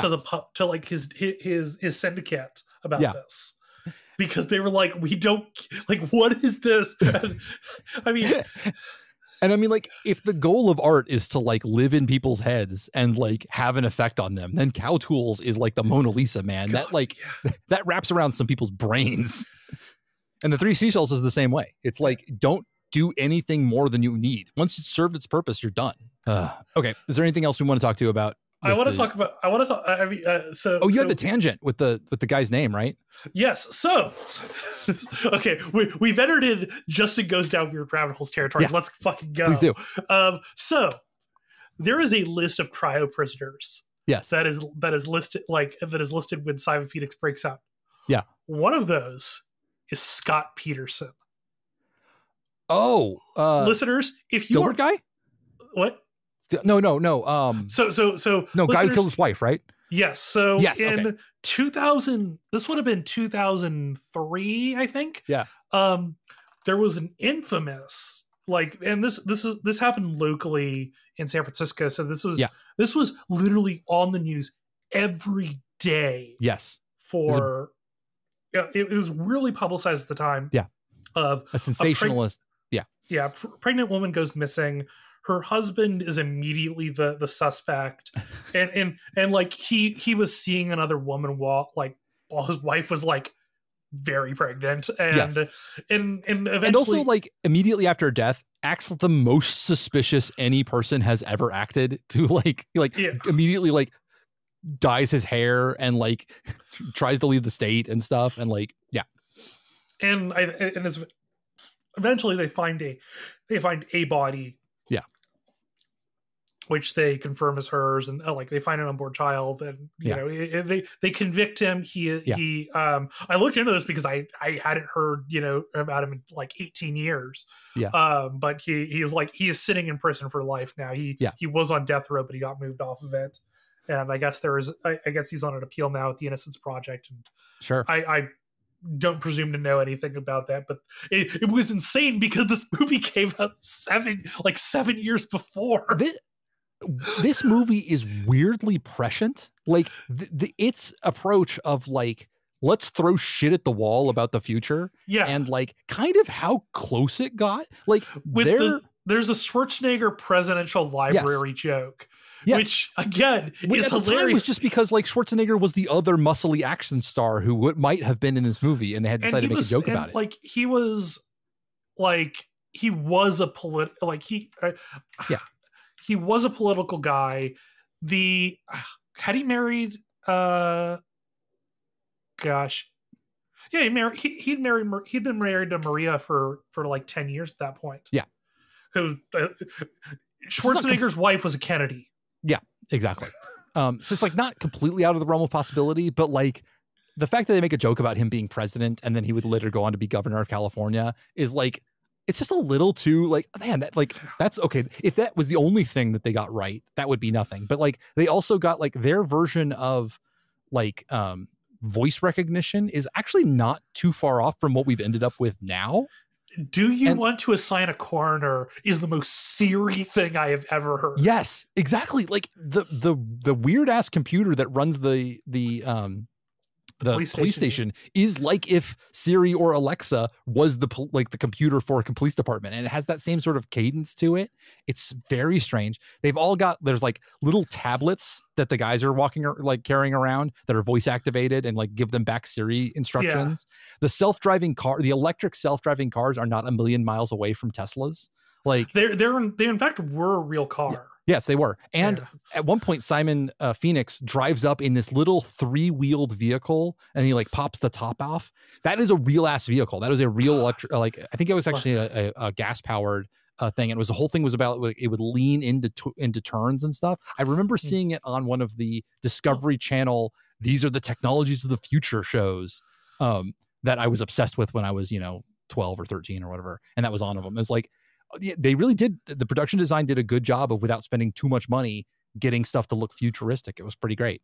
B: to like his syndicate about this, because they were like, we don't like, what is this?
A: And I mean, like, if the goal of art is to like live in people's heads and like have an effect on them, then Cow Tools is like the Mona Lisa, man. God, that wraps around some people's brains. And the 3 seashells is the same way. It's like, don't do anything more than you need. Once it's served its purpose, you're done. Okay. Is there anything else we want to talk to you about?
B: I want to talk.
A: You had the tangent with the guy's name, right?
B: Yes. So, okay, we've entered in Justen goes down weird rabbit holes territory. Yeah. Let's fucking go.
A: Please do.
B: So there is a list of cryo prisoners.
A: Yes.
B: That is listed when Simon Phoenix breaks out.
A: Yeah.
B: One of those is Scott Peterson.
A: Oh,
B: listeners, if you
A: Dilbert guy,
B: what?
A: No.
B: So
A: no, guy who killed his wife, right?
B: Yes. So in 2000, this would have been 2003, I think.
A: Yeah.
B: There was an infamous and this happened locally in San Francisco. So this was literally on the news every day.
A: Yes.
B: It was really publicized at the time.
A: Yeah.
B: Of
A: a sensationalist.
B: Pregnant woman goes missing. Her husband is immediately the suspect, and like he was seeing another woman while his wife was like very pregnant, and eventually,
A: and also like immediately after her death acts the most suspicious any person has ever acted, to immediately like dyes his hair and like tries to leave the state and stuff, and like
B: eventually they find a body.
A: Yeah.
B: Which they confirm is hers, and like they find an unborn child, and you know they convict him. I looked into this because I hadn't heard about him in like 18 years.
A: Yeah.
B: But he is sitting in prison for life now. He was on death row, but he got moved off of it, and I guess I guess he's on an appeal now at the Innocence Project. And
A: sure,
B: I don't presume to know anything about that, but it was insane because this movie came out 7 years before.
A: This movie is weirdly prescient. Like its approach of like, let's throw shit at the wall about the future.
B: Yeah.
A: And like kind of how close it got. Like
B: there's a Schwarzenegger presidential library joke. Yes. Which again is hilarious. Time was
A: just because like Schwarzenegger was the other muscly action star who might have been in this movie, and they had decided to make a joke about it.
B: Like he was a he was a political guy. Had he married? He'd been married to Maria for like 10 years at that point.
A: Yeah.
B: Schwarzenegger's wife was a Kennedy.
A: Yeah, exactly. So it's like not completely out of the realm of possibility, but like the fact that they make a joke about him being president and then he would later go on to be governor of California is like, it's just a little too like, man, that's okay. If that was the only thing that they got right, that would be nothing. But like, they also got like their version of like voice recognition is actually not too far off from what we've ended up with now.
B: Do you want to assign a coroner is the most Siri thing I have ever heard.
A: Yes, exactly. Like the weird ass computer that runs the police station is like if Siri or Alexa was the computer for a police department, and it has that same sort of cadence to it. It's very strange. They've all got, there's like little tablets that the guys are carrying around that are voice activated and like give them back Siri instructions. Yeah. The electric self-driving cars are not a million miles away from Teslas. Like
B: they in fact were a real car.
A: Yeah. Yes, they were. And at one point, Simon Phoenix drives up in this little 3-wheeled vehicle, and he like pops the top off. That is a real ass vehicle. That was a real electric. Like I think it was actually a gas powered thing. And the whole thing was about like, it would lean into turns and stuff. I remember seeing it on one of the Discovery Channel. These are the technologies of the future shows that I was obsessed with when I was 12 or 13 or whatever, and that was on of them. It's like, they really did. The production design did a good job of, without spending too much money, getting stuff to look futuristic. It was pretty great.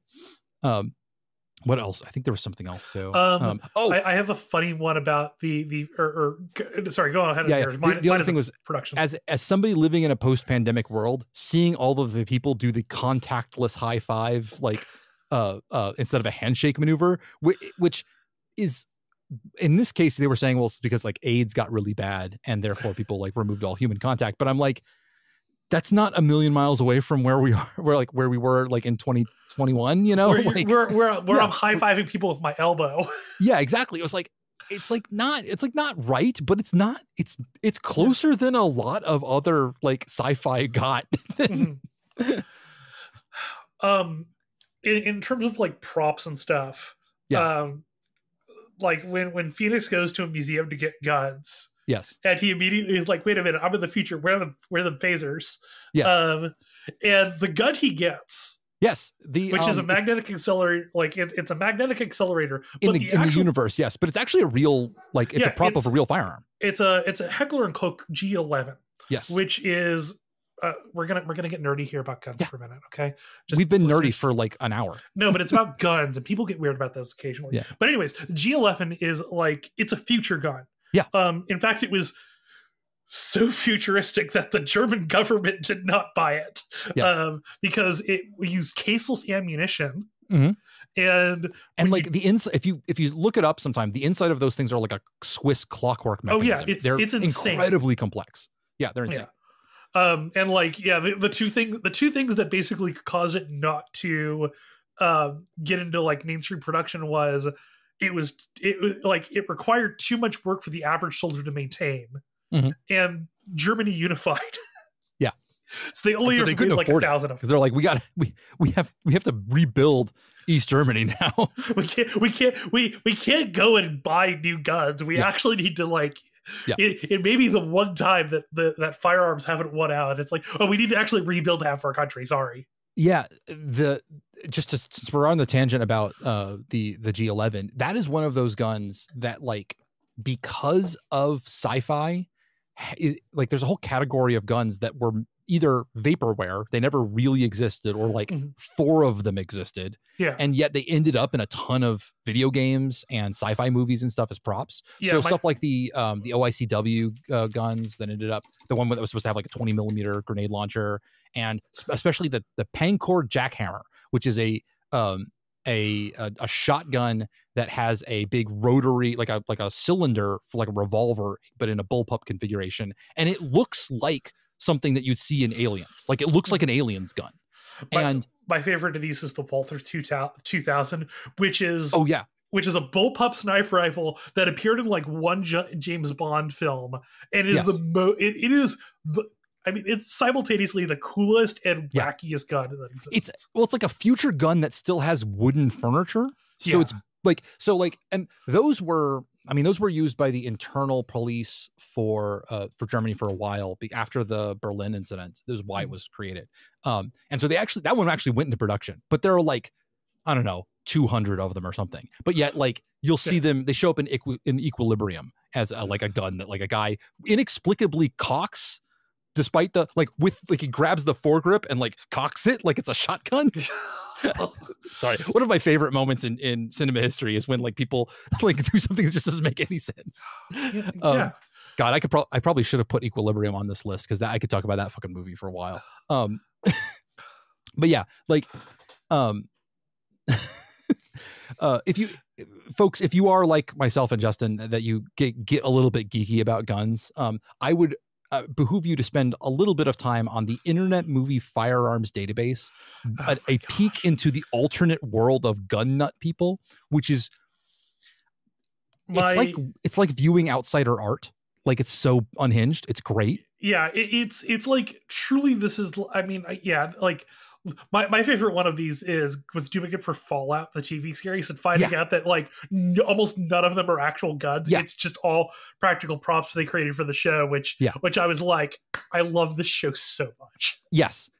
A: What else? I think there was something else too.
B: I have a funny one about sorry, go ahead.
A: Yeah. The other thing was production. As somebody living in a post-pandemic world, seeing all of the people do the contactless high five, instead of a handshake maneuver, which is, in this case, they were saying, well, it's because like AIDS got really bad and therefore people like removed all human contact. But I'm like, that's not a million miles away from where we are. We're like where we were like in 2021,
B: where I'm high-fiving people with my elbow.
A: Yeah, exactly. It was like, it's not right, but it's closer than a lot of other like sci-fi got.
B: In terms of like props and stuff.
A: Yeah.
B: Like when Phoenix goes to a museum to get guns,
A: yes,
B: and he immediately is like, "Wait a minute, I'm in the future. Where are the phasers?"
A: Yes,
B: and the gun he gets,
A: yes,
B: which is a magnetic accelerator. Like it's a magnetic accelerator
A: in the universe. Yes, but it's actually a real a prop of a real firearm.
B: It's a Heckler & Koch G11.
A: Yes,
B: which is. We're gonna get nerdy here about guns for a minute, okay?
A: We've been nerdy for like an hour.
B: No, but it's about guns, and people get weird about those occasionally.
A: Yeah.
B: But anyways, G11 is like, it's a future gun.
A: Yeah.
B: In fact, it was so futuristic that the German government did not buy it.
A: Yes.
B: Because it used caseless ammunition.
A: Mm-hmm.
B: And
A: like the inside, if you look it up sometime, the inside of those things are like a Swiss clockwork mechanism.
B: Oh yeah, it's insane.
A: Incredibly complex. Yeah, they're insane.
B: Yeah. And like, the two things that basically caused it not to get into like mainstream production was it required too much work for the average soldier to maintain, and Germany unified.
A: Yeah,
B: so they only made like 1,000 of them
A: because they're like, we have to rebuild East Germany now.
B: we can't go and buy new guns. We actually need to like
A: Yeah.
B: It may be the one time that firearms haven't won out. And it's like, oh, we need to actually rebuild half our country. Sorry.
A: Yeah. Since we're on the tangent about the G11, that is one of those guns that, like, because of sci-fi, like, there's a whole category of guns that were either vaporware, they never really existed, or like 4 of them existed.
B: Yeah.
A: And yet they ended up in a ton of video games and sci-fi movies and stuff as props. Yeah, so stuff like the OICW guns that ended up, the one that was supposed to have like a 20 millimeter grenade launcher, and especially the Pancor jackhammer, which is a shotgun that has a big rotary, like a cylinder for like a revolver, but in a bullpup configuration. And it looks like something that you'd see in Aliens. Like, it looks like an Aliens gun. And
B: my favorite of these is the Walther 2000, which is a bullpup sniper rifle that appeared in like one James Bond film, and is it's simultaneously the coolest and wackiest gun that exists.
A: It's like a future gun that still has wooden furniture. So it's and those were used by the internal police for Germany for a while after the Berlin incident. That was why it was created. And so that one actually went into production, but there are like, I don't know, 200 of them or something. But yet, like, you'll see them, they show up in Equilibrium as a gun that, like, a guy inexplicably cocks, despite he grabs the foregrip and like cocks it like it's a shotgun. Sorry. One of my favorite moments in cinema history is when, like, people like do something that just doesn't make any sense. God, I probably should have put Equilibrium on this list, because I could talk about that fucking movie for a while. But yeah, like, if you are like myself and Justin, that you get a little bit geeky about guns, I would behoove you to spend a little bit of time on the Internet Movie Firearms Database, a peek into the alternate world of gun nut people, which is it's like viewing outsider art. Like, it's so unhinged. It's great.
B: Yeah, it's like, truly, this is, I mean, like, my favorite one of these was doing it for Fallout, the TV series, and finding out that, like, almost none of them are actual guns. Yeah. It's just all practical props they created for the show, which I was like, I love this show so much.
A: Yes.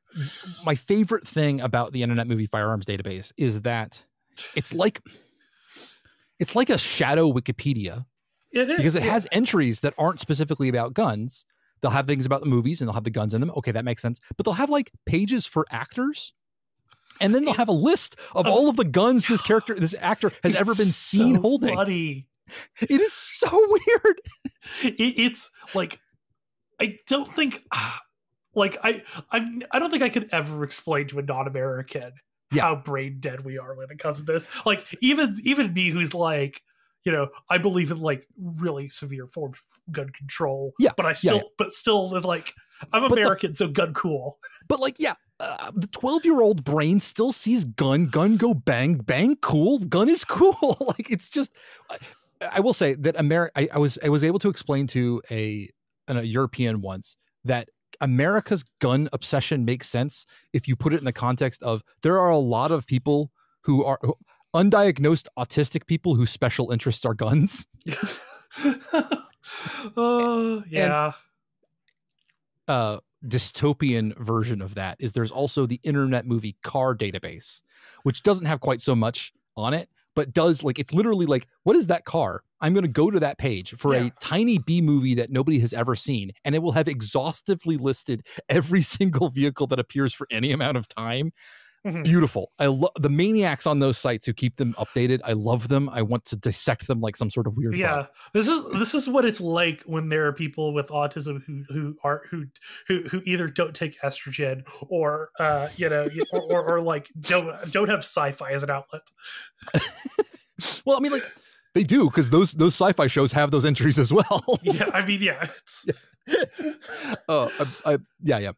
A: My favorite thing about the Internet Movie Firearms Database is that it's like a shadow Wikipedia.
B: It is.
A: Because it has entries that aren't specifically about guns. They'll have things about the movies and they'll have the guns in them. Okay, that makes sense. But they'll have, like, pages for actors. And then they'll have a list of all of the guns this actor has ever been seen holding.
B: Funny.
A: It is so weird.
B: It's like, I don't think, like, I don't think I could ever explain to a non-American how brain dead we are when it comes to this. Like, even me, who's like, you know, I believe in, like, really severe form of gun control. Yeah, but still, like, I'm American, so gun cool.
A: But, like, the 12-year-old brain still sees gun go bang, bang, cool. Gun is cool. Like, it's just, I will say that I was able to explain to a European once that America's gun obsession makes sense if you put it in the context of, there are a lot of people who are undiagnosed autistic people whose special interests are guns. Dystopian version of that is there's also the Internet Movie Car Database, which doesn't have quite so much on it, but does, like, it's literally like, what is that car? I'm going to go to that page for a tiny B movie that nobody has ever seen, and it will have exhaustively listed every single vehicle that appears for any amount of time. Mm-hmm. Beautiful. I love the maniacs on those sites who keep them updated. I love them. I want to dissect them like some sort of weird bug.
B: This is what it's like when there are people with autism who either don't take estrogen or or like don't have sci-fi as an outlet.
A: Well, I mean, like, they do, because those sci-fi shows have those entries as well.
B: Yeah, I mean, it's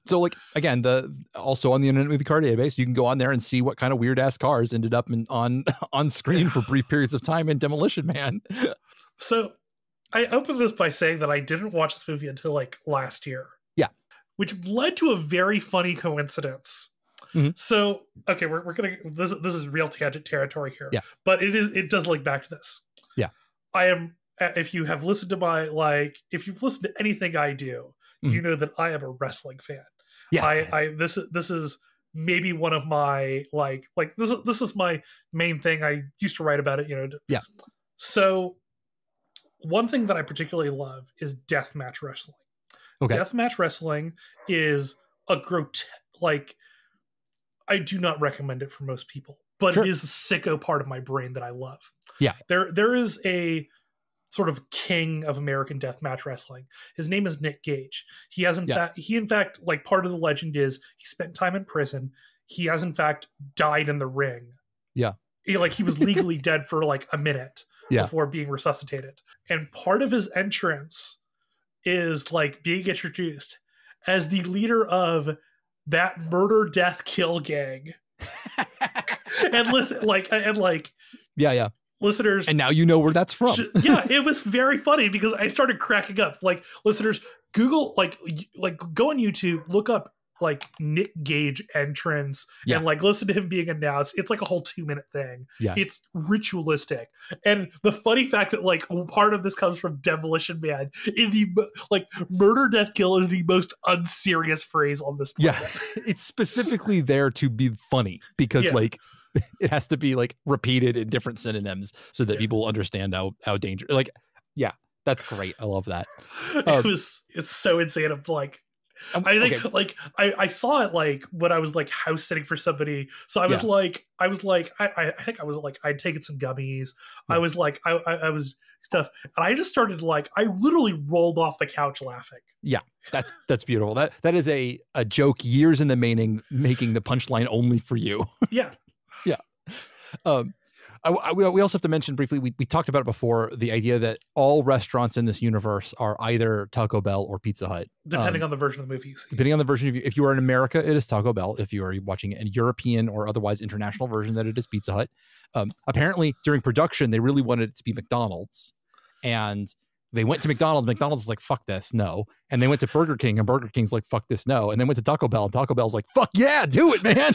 A: So, like, again, also on the Internet Movie Car Database, you can go on there and see what kind of weird ass cars ended up on screen for brief periods of time in Demolition Man.
B: So I opened this by saying that I didn't watch this movie until, like, last year.
A: Yeah,
B: which led to a very funny coincidence. Mm-hmm. So, okay, we're gonna this is real tangent territory here.
A: Yeah,
B: but it does link back to this.
A: Yeah,
B: I am if you have listened to my, like, if you've listened to anything I do, you know that I am a wrestling fan.
A: Yeah.
B: This is maybe one of my, like this is my main thing. I used to write about it,
A: Yeah.
B: So one thing that I particularly love is deathmatch wrestling.
A: Okay.
B: Deathmatch wrestling is a like, I do not recommend it for most people, but
A: Sure.
B: it is a sicko part of my brain that I love.
A: Yeah.
B: There is a sort of king of American deathmatch wrestling. His name is Nick Gage. He has in fact, like, part of the legend is he spent time in prison. He has in fact died in the ring.
A: Yeah.
B: He was legally dead for like a minute before being resuscitated. And part of his entrance is like being introduced as the leader of that murder, death, kill gang. and listeners,
A: and now you know where that's from.
B: Yeah, it was very funny because I started cracking up. Like, listeners, Google, like go on YouTube, look up like Nick Gage entrance, and like listen to him being announced. It's like a whole 2-minute thing.
A: Yeah,
B: it's ritualistic. And the funny fact that like part of this comes from Demolition Man. In the like, murder, death, kill is the most unserious phrase on this planet.
A: Yeah, it's specifically there to be funny because like it has to be like repeated in different synonyms so that people understand how dangerous. Like, yeah, that's great. I love that.
B: It's so insane. I'm like, I think like I saw it like when I was like house sitting for somebody. So I was like, I think I was like, I'd taken some gummies. I was like, I was stuff. And I just started like, I literally rolled off the couch laughing.
A: Yeah, that's beautiful. That is a joke years in the making the punchline only for you.
B: Yeah.
A: Yeah. We also have to mention briefly, we talked about it before, the idea that all restaurants in this universe are either Taco Bell or Pizza Hut.
B: Depending on the version of the movie you see.
A: Depending on the version, if you are in America, it is Taco Bell. If you are watching a European or otherwise international version, that it is Pizza Hut. Apparently, during production, they really wanted it to be McDonald's. And they went to McDonald's. McDonald's is like, fuck this, no. And they went to Burger King, and Burger King's like, fuck this, no. And then went to Taco Bell, and Taco Bell's like, fuck yeah, do it, man.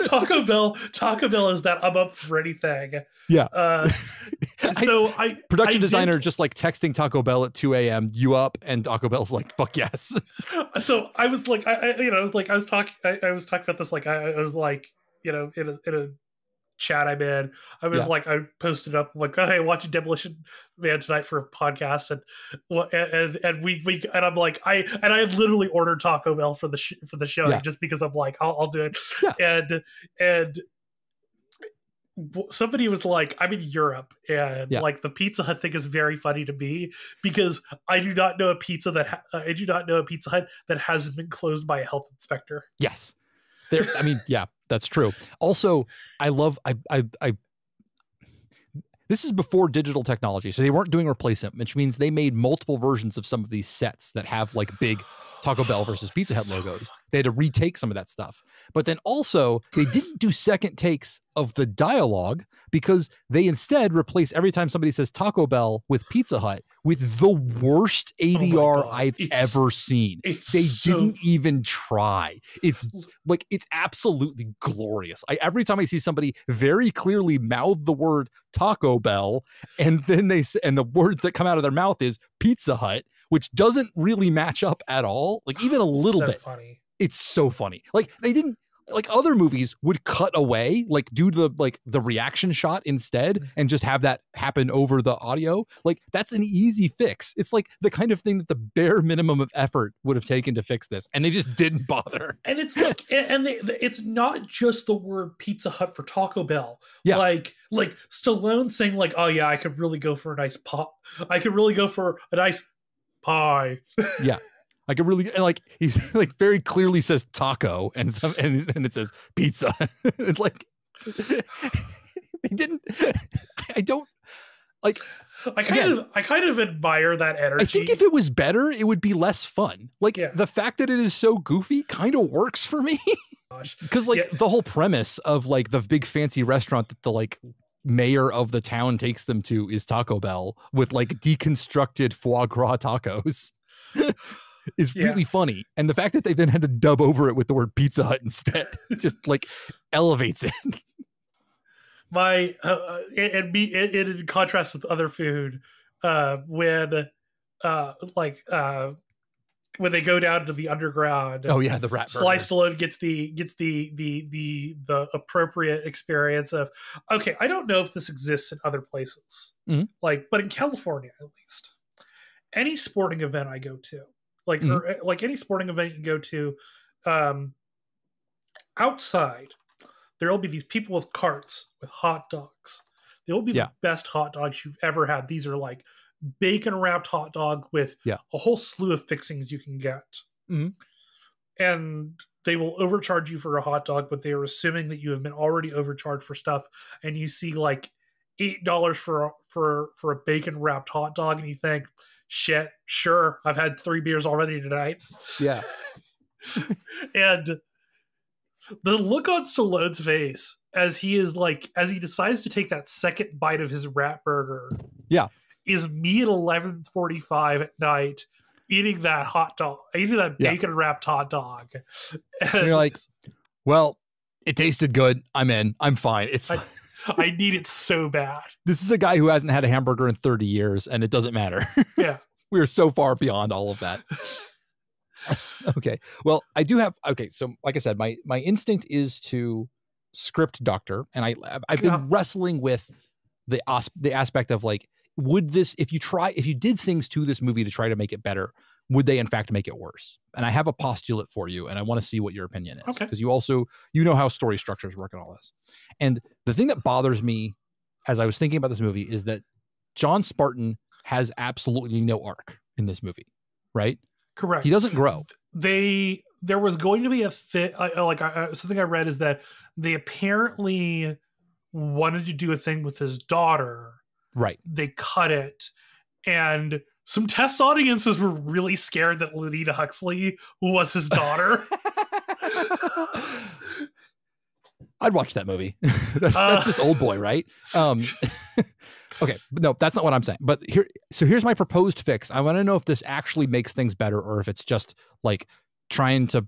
B: Taco Bell is that I'm up for anything.
A: Yeah.
B: Production
A: designer just like texting Taco Bell at 2 a.m. You up? And Taco Bell's like, fuck yes.
B: So I was like, I was talking about this. Like, I was like, in a chat I'm in, I was like, I posted up like, oh, hey, watching Demolition Man tonight for a podcast, and I'm like, I had literally ordered Taco Bell for the show just because I'm like, I'll do it, and somebody was like, I'm in Europe, and like the Pizza Hut thing is very funny to me because I do not know a Pizza Hut that hasn't been closed by a health inspector.
A: Yes. I mean, yeah, that's true. Also, I this is before digital technology, so they weren't doing replacement, which means they made multiple versions of some of these sets that have like big Taco Bell versus Pizza Hut logos. They had to retake some of that stuff. But then also, they didn't do second takes of the dialogue because they instead replace every time somebody says Taco Bell with Pizza Hut with the worst ADR I've ever seen. They didn't even try. It's absolutely glorious. Every time I see somebody very clearly mouth the word Taco Bell, and then and the words that come out of their mouth is Pizza Hut, which doesn't really match up at all. Like, even a little bit.
B: Funny.
A: It's so funny. Like, they didn't, like, other movies would cut away, like do the reaction shot instead and just have that happen over the audio. Like, that's an easy fix. It's like the kind of thing that the bare minimum of effort would have taken to fix this, and they just didn't bother.
B: And it's like, it's not just the word Pizza Hut for Taco Bell.
A: Yeah.
B: Like Stallone saying like, oh yeah, I could really go for a nice I could really go for a nice pie.
A: Yeah. I could really, and like, he's like very clearly says taco and it says pizza. It's like, they didn't, I don't like,
B: I kind of admire that energy.
A: I think if it was better, it would be less fun. Like, the fact that it is so goofy kind of works for me. Because like the whole premise of like the big fancy restaurant that the like mayor of the town takes them to is Taco Bell with like deconstructed foie gras tacos is really funny. And the fact that they then had to dub over it with the word Pizza Hut instead just like elevates it. In contrast with other food,
B: when when they go down to the underground.
A: Oh yeah, the rat burger.
B: Sly Stallone gets the appropriate experience of, okay, I don't know if this exists in other places, but in California at least, any sporting event I go to, or any sporting event you go to, outside, there will be these people with carts with hot dogs. They will be the best hot dogs you've ever had. These are like bacon wrapped hot dog with a whole slew of fixings you can get. And they will overcharge you for a hot dog, but they are assuming that you have been already overcharged for stuff. And you see like $8 for a bacon wrapped hot dog, and you think, shit, sure, I've had 3 beers already tonight.
A: Yeah.
B: And the look on Stallone's face as he decides to take that second bite of his rat burger. Yeah. Is me at 11:45 at night eating that hot dog, eating that bacon wrapped hot dog.
A: And you're like, well, it tasted good. I'm in. I'm fine. It's fine.
B: I need it so bad.
A: This is a guy who hasn't had a hamburger in 30 years, and it doesn't matter.
B: Yeah.
A: We're so far beyond all of that. Okay. Well, I do have, so like I said, my instinct is to script doctor, and I've been wrestling with the aspect of like, would this, if you did things to this movie to try to make it better, would they in fact make it worse? And I have a postulate for you, and I want to see what your opinion is.
B: Okay.
A: Because you know how story structures work and all this. And the thing that bothers me as I was thinking about this movie is that John Spartan has absolutely no arc in this movie, right?
B: Correct.
A: He doesn't grow.
B: There was going to be something I read is that they apparently wanted to do a thing with his daughter.
A: Right.
B: They cut it, and some test audiences were really scared that Lenita Huxley was his daughter.
A: I'd watch that movie. That's just Old Boy, right? Okay, no, that's not what I'm saying. But here's my proposed fix. I want to know if this actually makes things better, or if it's just like trying to,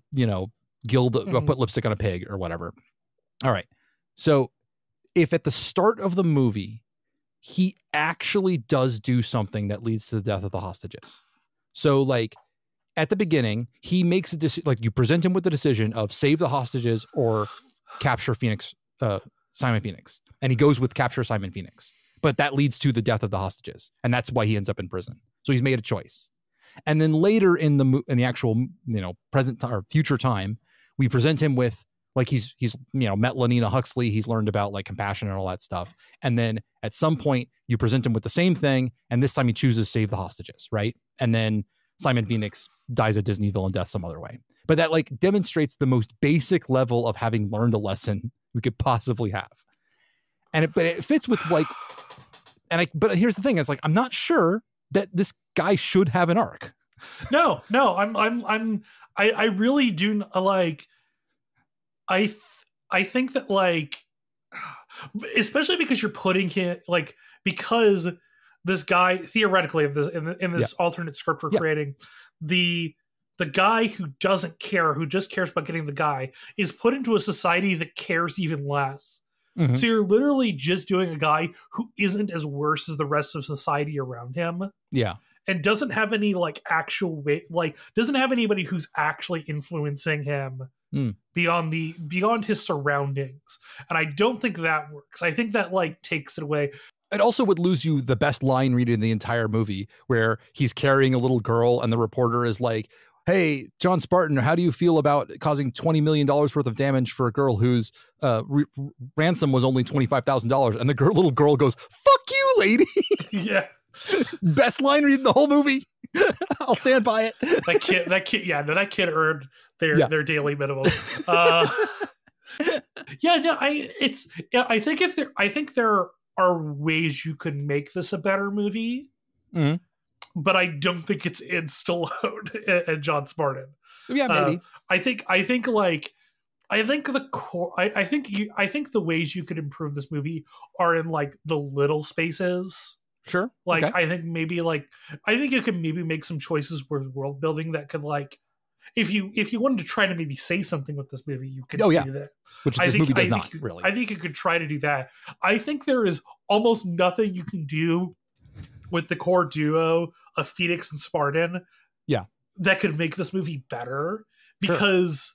A: put lipstick on a pig or whatever. All right. So if at the start of the movie, he actually does do something that leads to the death of the hostages. So like at the beginning, he makes a decision, like you present him with the decision of save the hostages or capture Simon Phoenix. And he goes with capture Simon Phoenix. But that leads to the death of the hostages. And that's why he ends up in prison. So he's made a choice. And then later in the actual, present or future time, we present him with like he's met Lenina Huxley. He's learned about like compassion and all that stuff. And then at some point you present him with the same thing. And this time he chooses to save the hostages. Right. And then Simon Phoenix dies a Disney villain death some other way. But that like demonstrates the most basic level of having learned a lesson we could possibly have. But it fits with like, but here's the thing. It's like, I'm not sure that this guy should have an arc.
B: No, I really do like, I think that like, especially because you're putting him like, because this guy theoretically in this alternate script we're creating, the guy who doesn't care, who just cares about getting the guy, is put into a society that cares even less. Mm-hmm. So you're literally just doing a guy who isn't as worse as the rest of society around him. Yeah. And doesn't have any like actual weight, like doesn't have anybody who's actually influencing him beyond his surroundings. And I don't think that works. I think that like takes it away.
A: It also would lose you the best line read in the entire movie, where he's carrying a little girl and the reporter is like, hey, John Spartan, how do you feel about causing $20 million worth of damage for a girl whose ransom was only $25,000? And the little girl goes, fuck you, lady.
B: Yeah.
A: Best line read in the whole movie. I'll stand by it.
B: That kid earned their daily minimum. I think there are ways you could make this a better movie. Mm-hmm. But I don't think it's in Stallone and John Spartan.
A: Yeah, maybe.
B: I think the core. I think the ways you could improve this movie are in like the little spaces.
A: Sure.
B: Like okay. I think you could maybe make some choices with world building that could like, if you wanted to try to maybe say something with this movie, you could do that.
A: Which this movie does not really.
B: I think you could try to do that. I think there is almost nothing you can do with the core duo of Phoenix and Spartan.
A: Yeah.
B: That could make this movie better because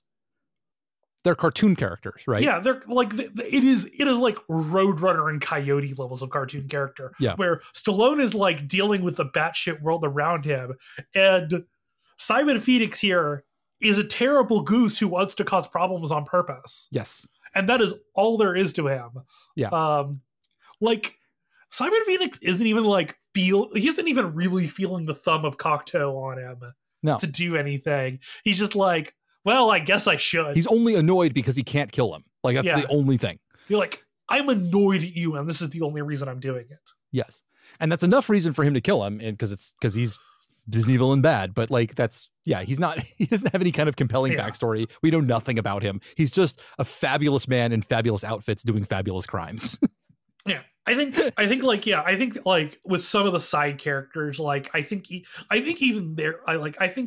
A: they're cartoon characters, right?
B: Yeah, they're like it is like Roadrunner and Coyote levels of cartoon character.
A: Yeah.
B: Where Stallone is like dealing with the batshit world around him, and Simon Phoenix here is a terrible goose who wants to cause problems on purpose.
A: Yes.
B: And that is all there is to him.
A: Yeah.
B: Like Simon Phoenix isn't even like he isn't even really feeling the thumb of Cocteau on him to do anything. He's just like, well, I guess I should.
A: He's only annoyed because he can't kill him. Like, that's the only thing.
B: You're like, I'm annoyed at you, and this is the only reason I'm doing it.
A: Yes. And that's enough reason for him to kill him, and because he's evil and bad. But like, he doesn't have any kind of compelling backstory. We know nothing about him. He's just a fabulous man in fabulous outfits doing fabulous crimes.
B: Yeah. I think with some of the side characters, like I think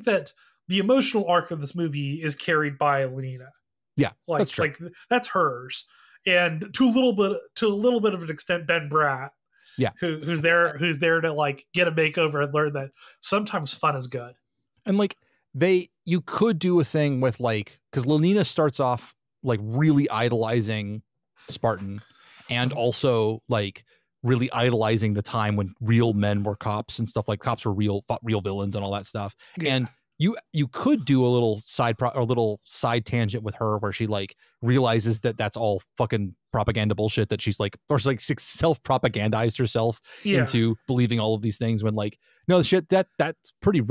B: that the emotional arc of this movie is carried by Lenina.
A: Yeah,
B: like,
A: that's true.
B: Like that's hers, and to a little bit of an extent, Ben Bratt.
A: Yeah,
B: who's there to like get a makeover and learn that sometimes fun is good.
A: And like you could do a thing with like, because Lenina starts off like really idolizing Spartan, and also like really idolizing the time when real men were cops and stuff, like cops were fought real villains and all that stuff. Yeah. And you could do a little side tangent with her where she like realizes that that's all fucking propaganda bullshit, that she's like, or she's like self-propagandized herself into believing all of these things when like, no shit, that's pretty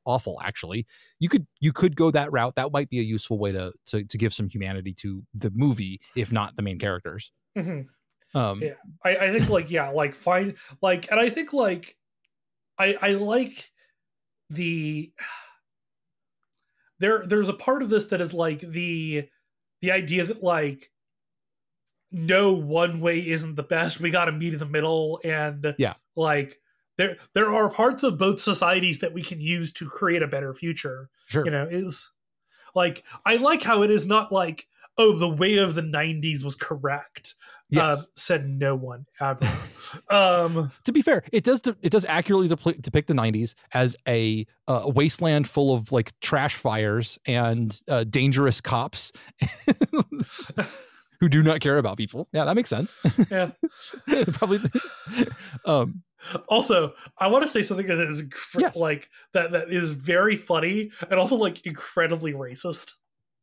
A: awful. Actually, you could go that route. That might be a useful way to give some humanity to the movie, if not the main characters.
B: Mm-hmm. I think like, like fine, like, and I think like I like there's a part of this that is like the idea that like no one way isn't the best. We got to meet in the middle, and like there are parts of both societies that we can use to create a better future.
A: Sure,
B: is like, I like how it is not like, oh, the way of the 90s was correct.
A: Yes.
B: Said no one ever.
A: To be fair, it does accurately depict the 90s as a wasteland full of like trash fires and dangerous cops who do not care about people. Yeah, that makes sense.
B: Yeah,
A: probably.
B: Also, I want to say something that is like that is very funny and also like incredibly racist.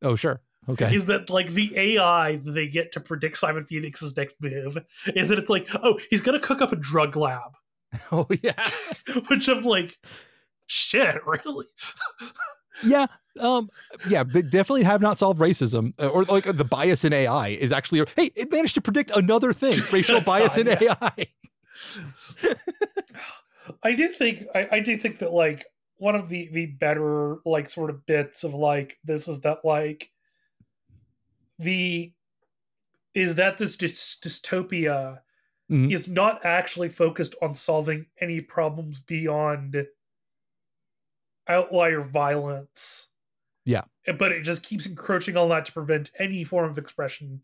A: Oh, sure. Okay.
B: Is that like the AI that they get to predict Simon Phoenix's next move is that it's like, oh, he's gonna cook up a drug lab.
A: Oh yeah.
B: Which I'm like, shit, really?
A: Yeah. They definitely have not solved racism, or like the bias in AI is actually, hey, it managed to predict another thing, racial bias in AI.
B: I do think that like one of the better like sort of bits of like this is that like this dystopia is not actually focused on solving any problems beyond outlier violence.
A: Yeah.
B: But it just keeps encroaching on that to prevent any form of expression.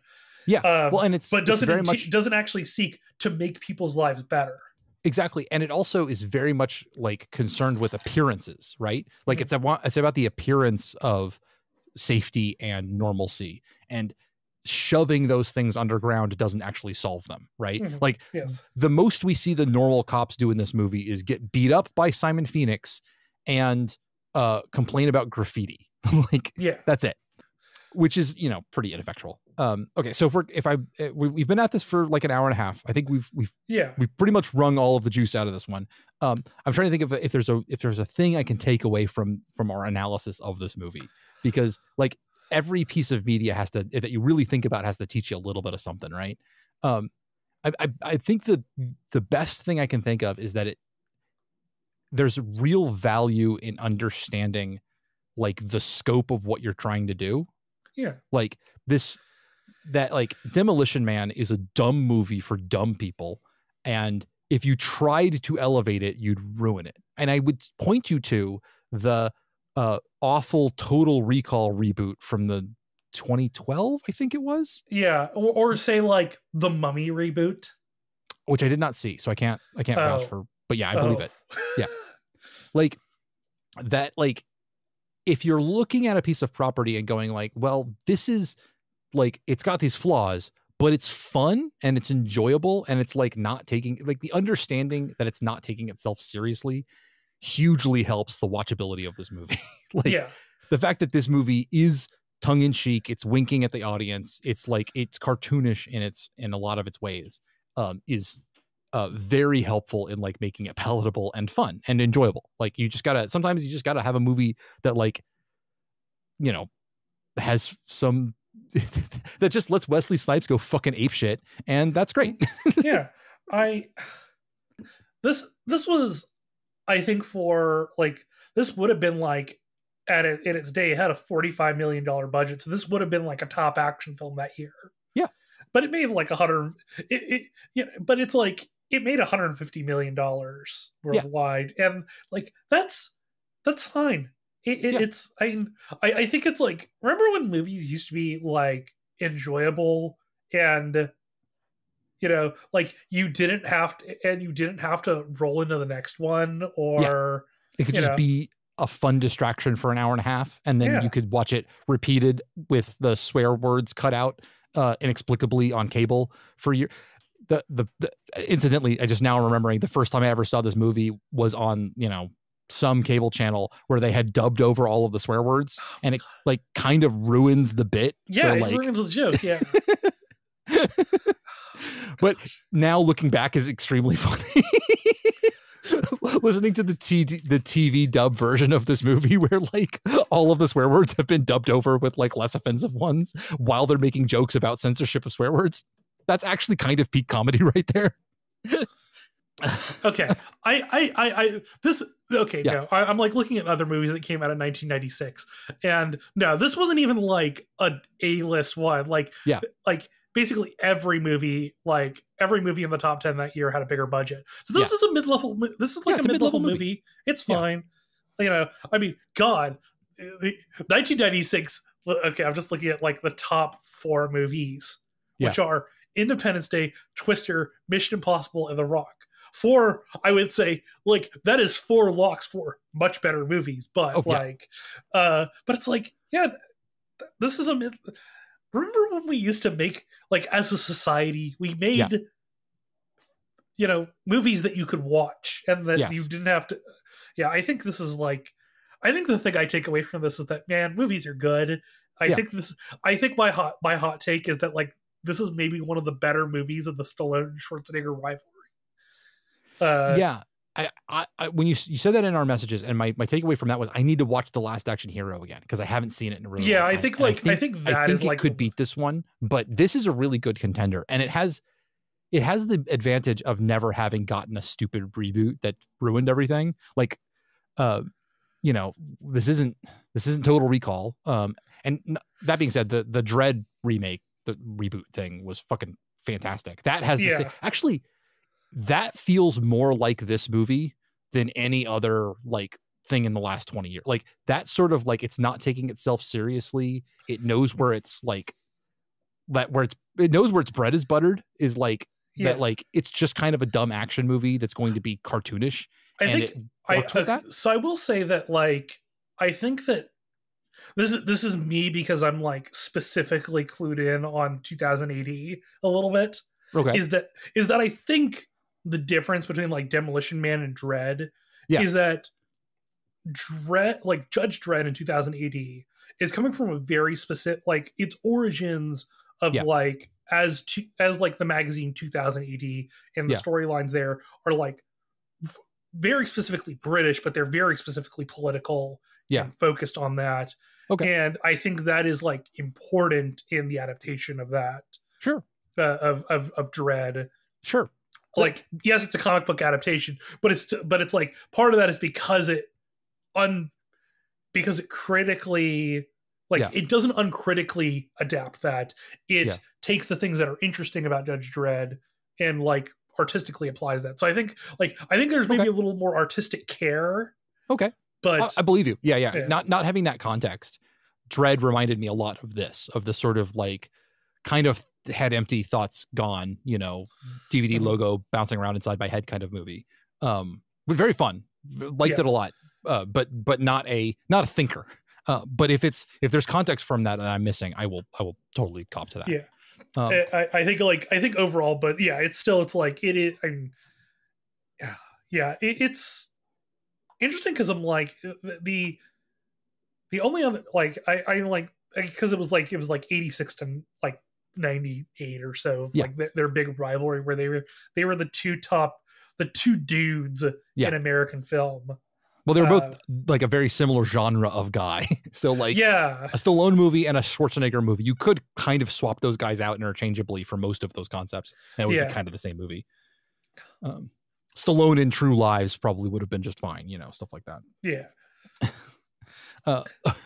A: Yeah. Well, and
B: doesn't actually seek to make people's lives better.
A: Exactly. And it also is very much like concerned with appearances, right? Like it's about the appearance of safety and normalcy, and shoving those things underground doesn't actually solve them, right?
B: Mm-hmm.
A: Like the most we see the normal cops do in this movie is get beat up by Simon Phoenix and complain about graffiti. Like, that's it, which is, pretty ineffectual. Okay, so we've been at this for like an hour and a half. I think we've pretty much wrung all of the juice out of this one. I'm trying to think of if there's a thing I can take away from our analysis of this movie, because like every piece of media that you really think about has to teach you a little bit of something, right? I think the best thing I can think of is that there's real value in understanding like the scope of what you're trying to do.
B: Yeah.
A: Like Demolition Man is a dumb movie for dumb people. And if you tried to elevate it, you'd ruin it. And I would point you to the awful Total Recall reboot from the 2012, I think it was.
B: Yeah. Or say like the Mummy reboot,
A: which I did not see. So I can't vouch for But yeah, I believe it. Yeah. Like that, like if you're looking at a piece of property and going like, well, this is like, it's got these flaws, but it's fun and it's enjoyable. And it's like not taking, like the understanding that it's not taking itself seriously hugely helps the watchability of this movie. Like the fact that this movie is tongue in cheek, it's winking at the audience. It's like, it's cartoonish in a lot of its ways, is very helpful in like making it palatable and fun and enjoyable. Like sometimes you just gotta have a movie that like, you know, has some that just lets Wesley Snipes go fucking apeshit, and that's great.
B: Yeah. This was, I think, for like, this would have been like in its day, it had a $45 million budget. So this would have been like a top action film that year. Yeah. But it made like but it's like, it made $150 million worldwide. Yeah. And like, that's fine. It's, I think it's like, remember when movies used to be like enjoyable and, you know, like you didn't have to roll into the next one, or
A: it could just be a fun distraction for an hour and a half. And then you could watch it repeated with the swear words cut out inexplicably on cable for years. Incidentally, I just now remembering the first time I ever saw this movie was on, you know, some cable channel where they had dubbed over all of the swear words, and it like kind of ruins the bit.
B: Yeah, it ruins the joke. Yeah.
A: But now looking back is extremely funny. Listening to the TV dub version of this movie where like all of the swear words have been dubbed over with like less offensive ones while they're making jokes about censorship of swear words. That's actually kind of peak comedy right there.
B: Okay. No, I'm like looking at other movies that came out in 1996, and no, this wasn't even like A-list one. Like, basically every movie in the top 10 that year had a bigger budget. So this is a mid-level. This is like a mid-level movie. It's fine. Yeah. You know, I mean, God, 1996. Okay, I'm just looking at like the top 4 movies, which are Independence Day, Twister, Mission Impossible, and The Rock. 4, I would say, like, that is 4 locks for much better movies. But but it's like, this is remember when we used to make, like, as a society, we made, you know, movies that you could watch and that you didn't have to. Yeah, I think this is like, I think the thing I take away from this is that, man, movies are good. I think my hot take is that, like, this is maybe one of the better movies of the Stallone Schwarzenegger rivalry.
A: I when you said that in our messages, and my takeaway from that was I need to watch The Last Action Hero again because I haven't seen it in a really long time.
B: I think it
A: could beat this one, but this is a really good contender, and it has the advantage of never having gotten a stupid reboot that ruined everything. Like, you know, this isn't Total Recall. And that being said, the Dredd remake, the reboot thing was fucking fantastic. That has the same, actually, that feels more like this movie than any other like thing in the last 20 years. Like that sort of like, it's not taking itself seriously. It knows where it's like it knows where its bread is buttered, is like that, like it's just kind of a dumb action movie that's going to be cartoonish.
B: So I will say that, like, I think that this is me because I'm like specifically clued in on 2000 AD a little bit. Okay. Is that I think the difference between like Demolition Man and Dredd is that Dredd, like Judge Dredd in 2000 AD, is coming from a very specific, like its origins of like as like the magazine 2000 AD, and the storylines there are like very specifically British, but they're very specifically political and focused on that. Okay. And I think that is like important in the adaptation of that. Sure. Of Dredd. Sure. Like, yes, it's a comic book adaptation, but it's like part of that is because it critically, like, it doesn't uncritically adapt that. It takes the things that are interesting about Judge Dredd and like artistically applies that. So I think there's maybe a little more artistic care. Okay. But
A: I believe you. Yeah. Not having that context, Dredd reminded me a lot of this sort of like kind of head empty, thoughts gone, you know, DVD logo bouncing around inside my head kind of movie. But very fun. Liked it a lot. But not a thinker. But if there's context from that I'm missing, I will totally cop to that.
B: Yeah. I think overall, but yeah, it's like it is. It's interesting because I'm like the only other like I like because it was like 86 to like 98 or so of like their big rivalry where they were the two dudes in American film.
A: Well, they were both like a very similar genre of guy. So like a Stallone movie and a Schwarzenegger movie, you could kind of swap those guys out interchangeably for most of those concepts. And it would be kind of the same movie. Stallone in True Lives probably would have been just fine, stuff like that.
B: Yeah.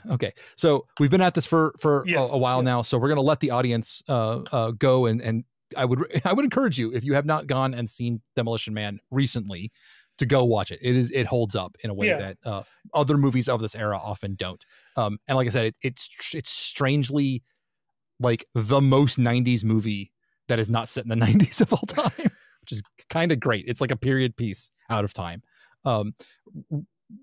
A: Okay. So we've been at this for a while now. So we're going to let the audience go. And I would encourage you, if you have not gone and seen Demolition Man recently, to go watch it. It holds up in a way that other movies of this era often don't. And like I said, it's strangely like the most 90s movie that is not set in the 90s of all time, which is kind of great. It's like a period piece out of time.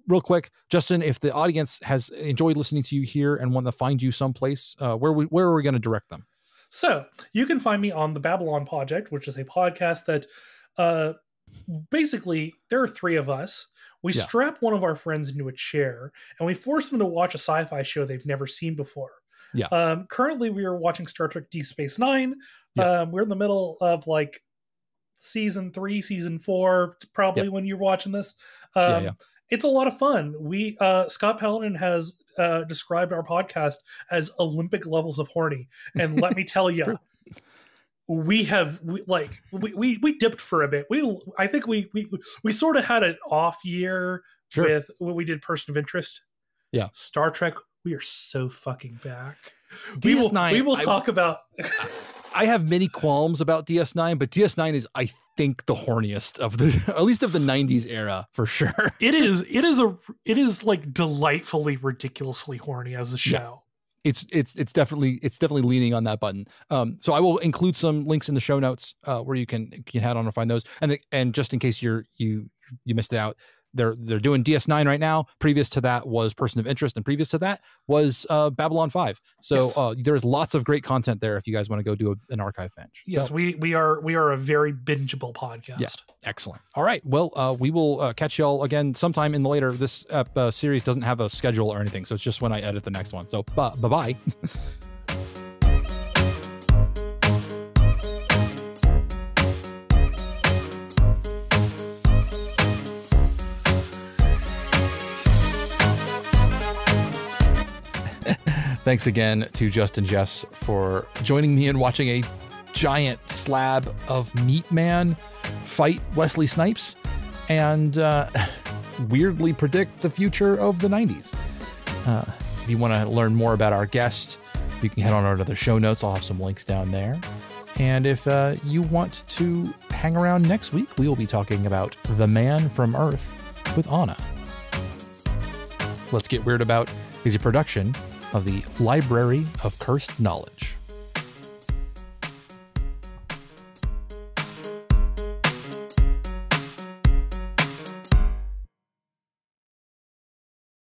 A: Real quick, Justin, if the audience has enjoyed listening to you here and want to find you someplace, where are we going to direct them?
B: So you can find me on the Babylon Project, which is a podcast that basically there are three of us. We strap one of our friends into a chair and we force them to watch a sci-fi show they've never seen before. Currently we are watching Star Trek Deep Space Nine. We're in the middle of like season 3, season 4, probably when you're watching this. It's a lot of fun. We Scott Paladin has described our podcast as Olympic levels of horny, and let me tell you, we dipped for a bit. I think we sort of had an off year with when we did Person of Interest. Yeah, Star Trek. We are so fucking back.
A: DS9.
B: We will talk about.
A: I have many qualms about DS9, but DS9 is, I think, the horniest of at least of the 90s era for sure.
B: It is like delightfully ridiculously horny as a show.
A: It's definitely leaning on that button. So I will include some links in the show notes where you can head on and find those. And just in case you missed it out, they're doing DS9 right now. Previous to that was Person of Interest, and previous to that was Babylon 5. So there's lots of great content there if you guys want to go do an archive bench.
B: Yes, so, we are a very bingeable podcast.
A: Yeah, excellent. All right, well, we will catch y'all again sometime in the later. This series doesn't have a schedule or anything, so it's just when I edit the next one. So bye-bye. Thanks again to Justen and Jess for joining me in watching a giant slab of Meat Man fight Wesley Snipes and weirdly predict the future of the 90s. If you want to learn more about our guest, you can head on over to the show notes. I'll have some links down there. And if you want to hang around next week, we will be talking about The Man from Earth with Anna. Let's Get Weird About is a production of the Library of Cursed Knowledge.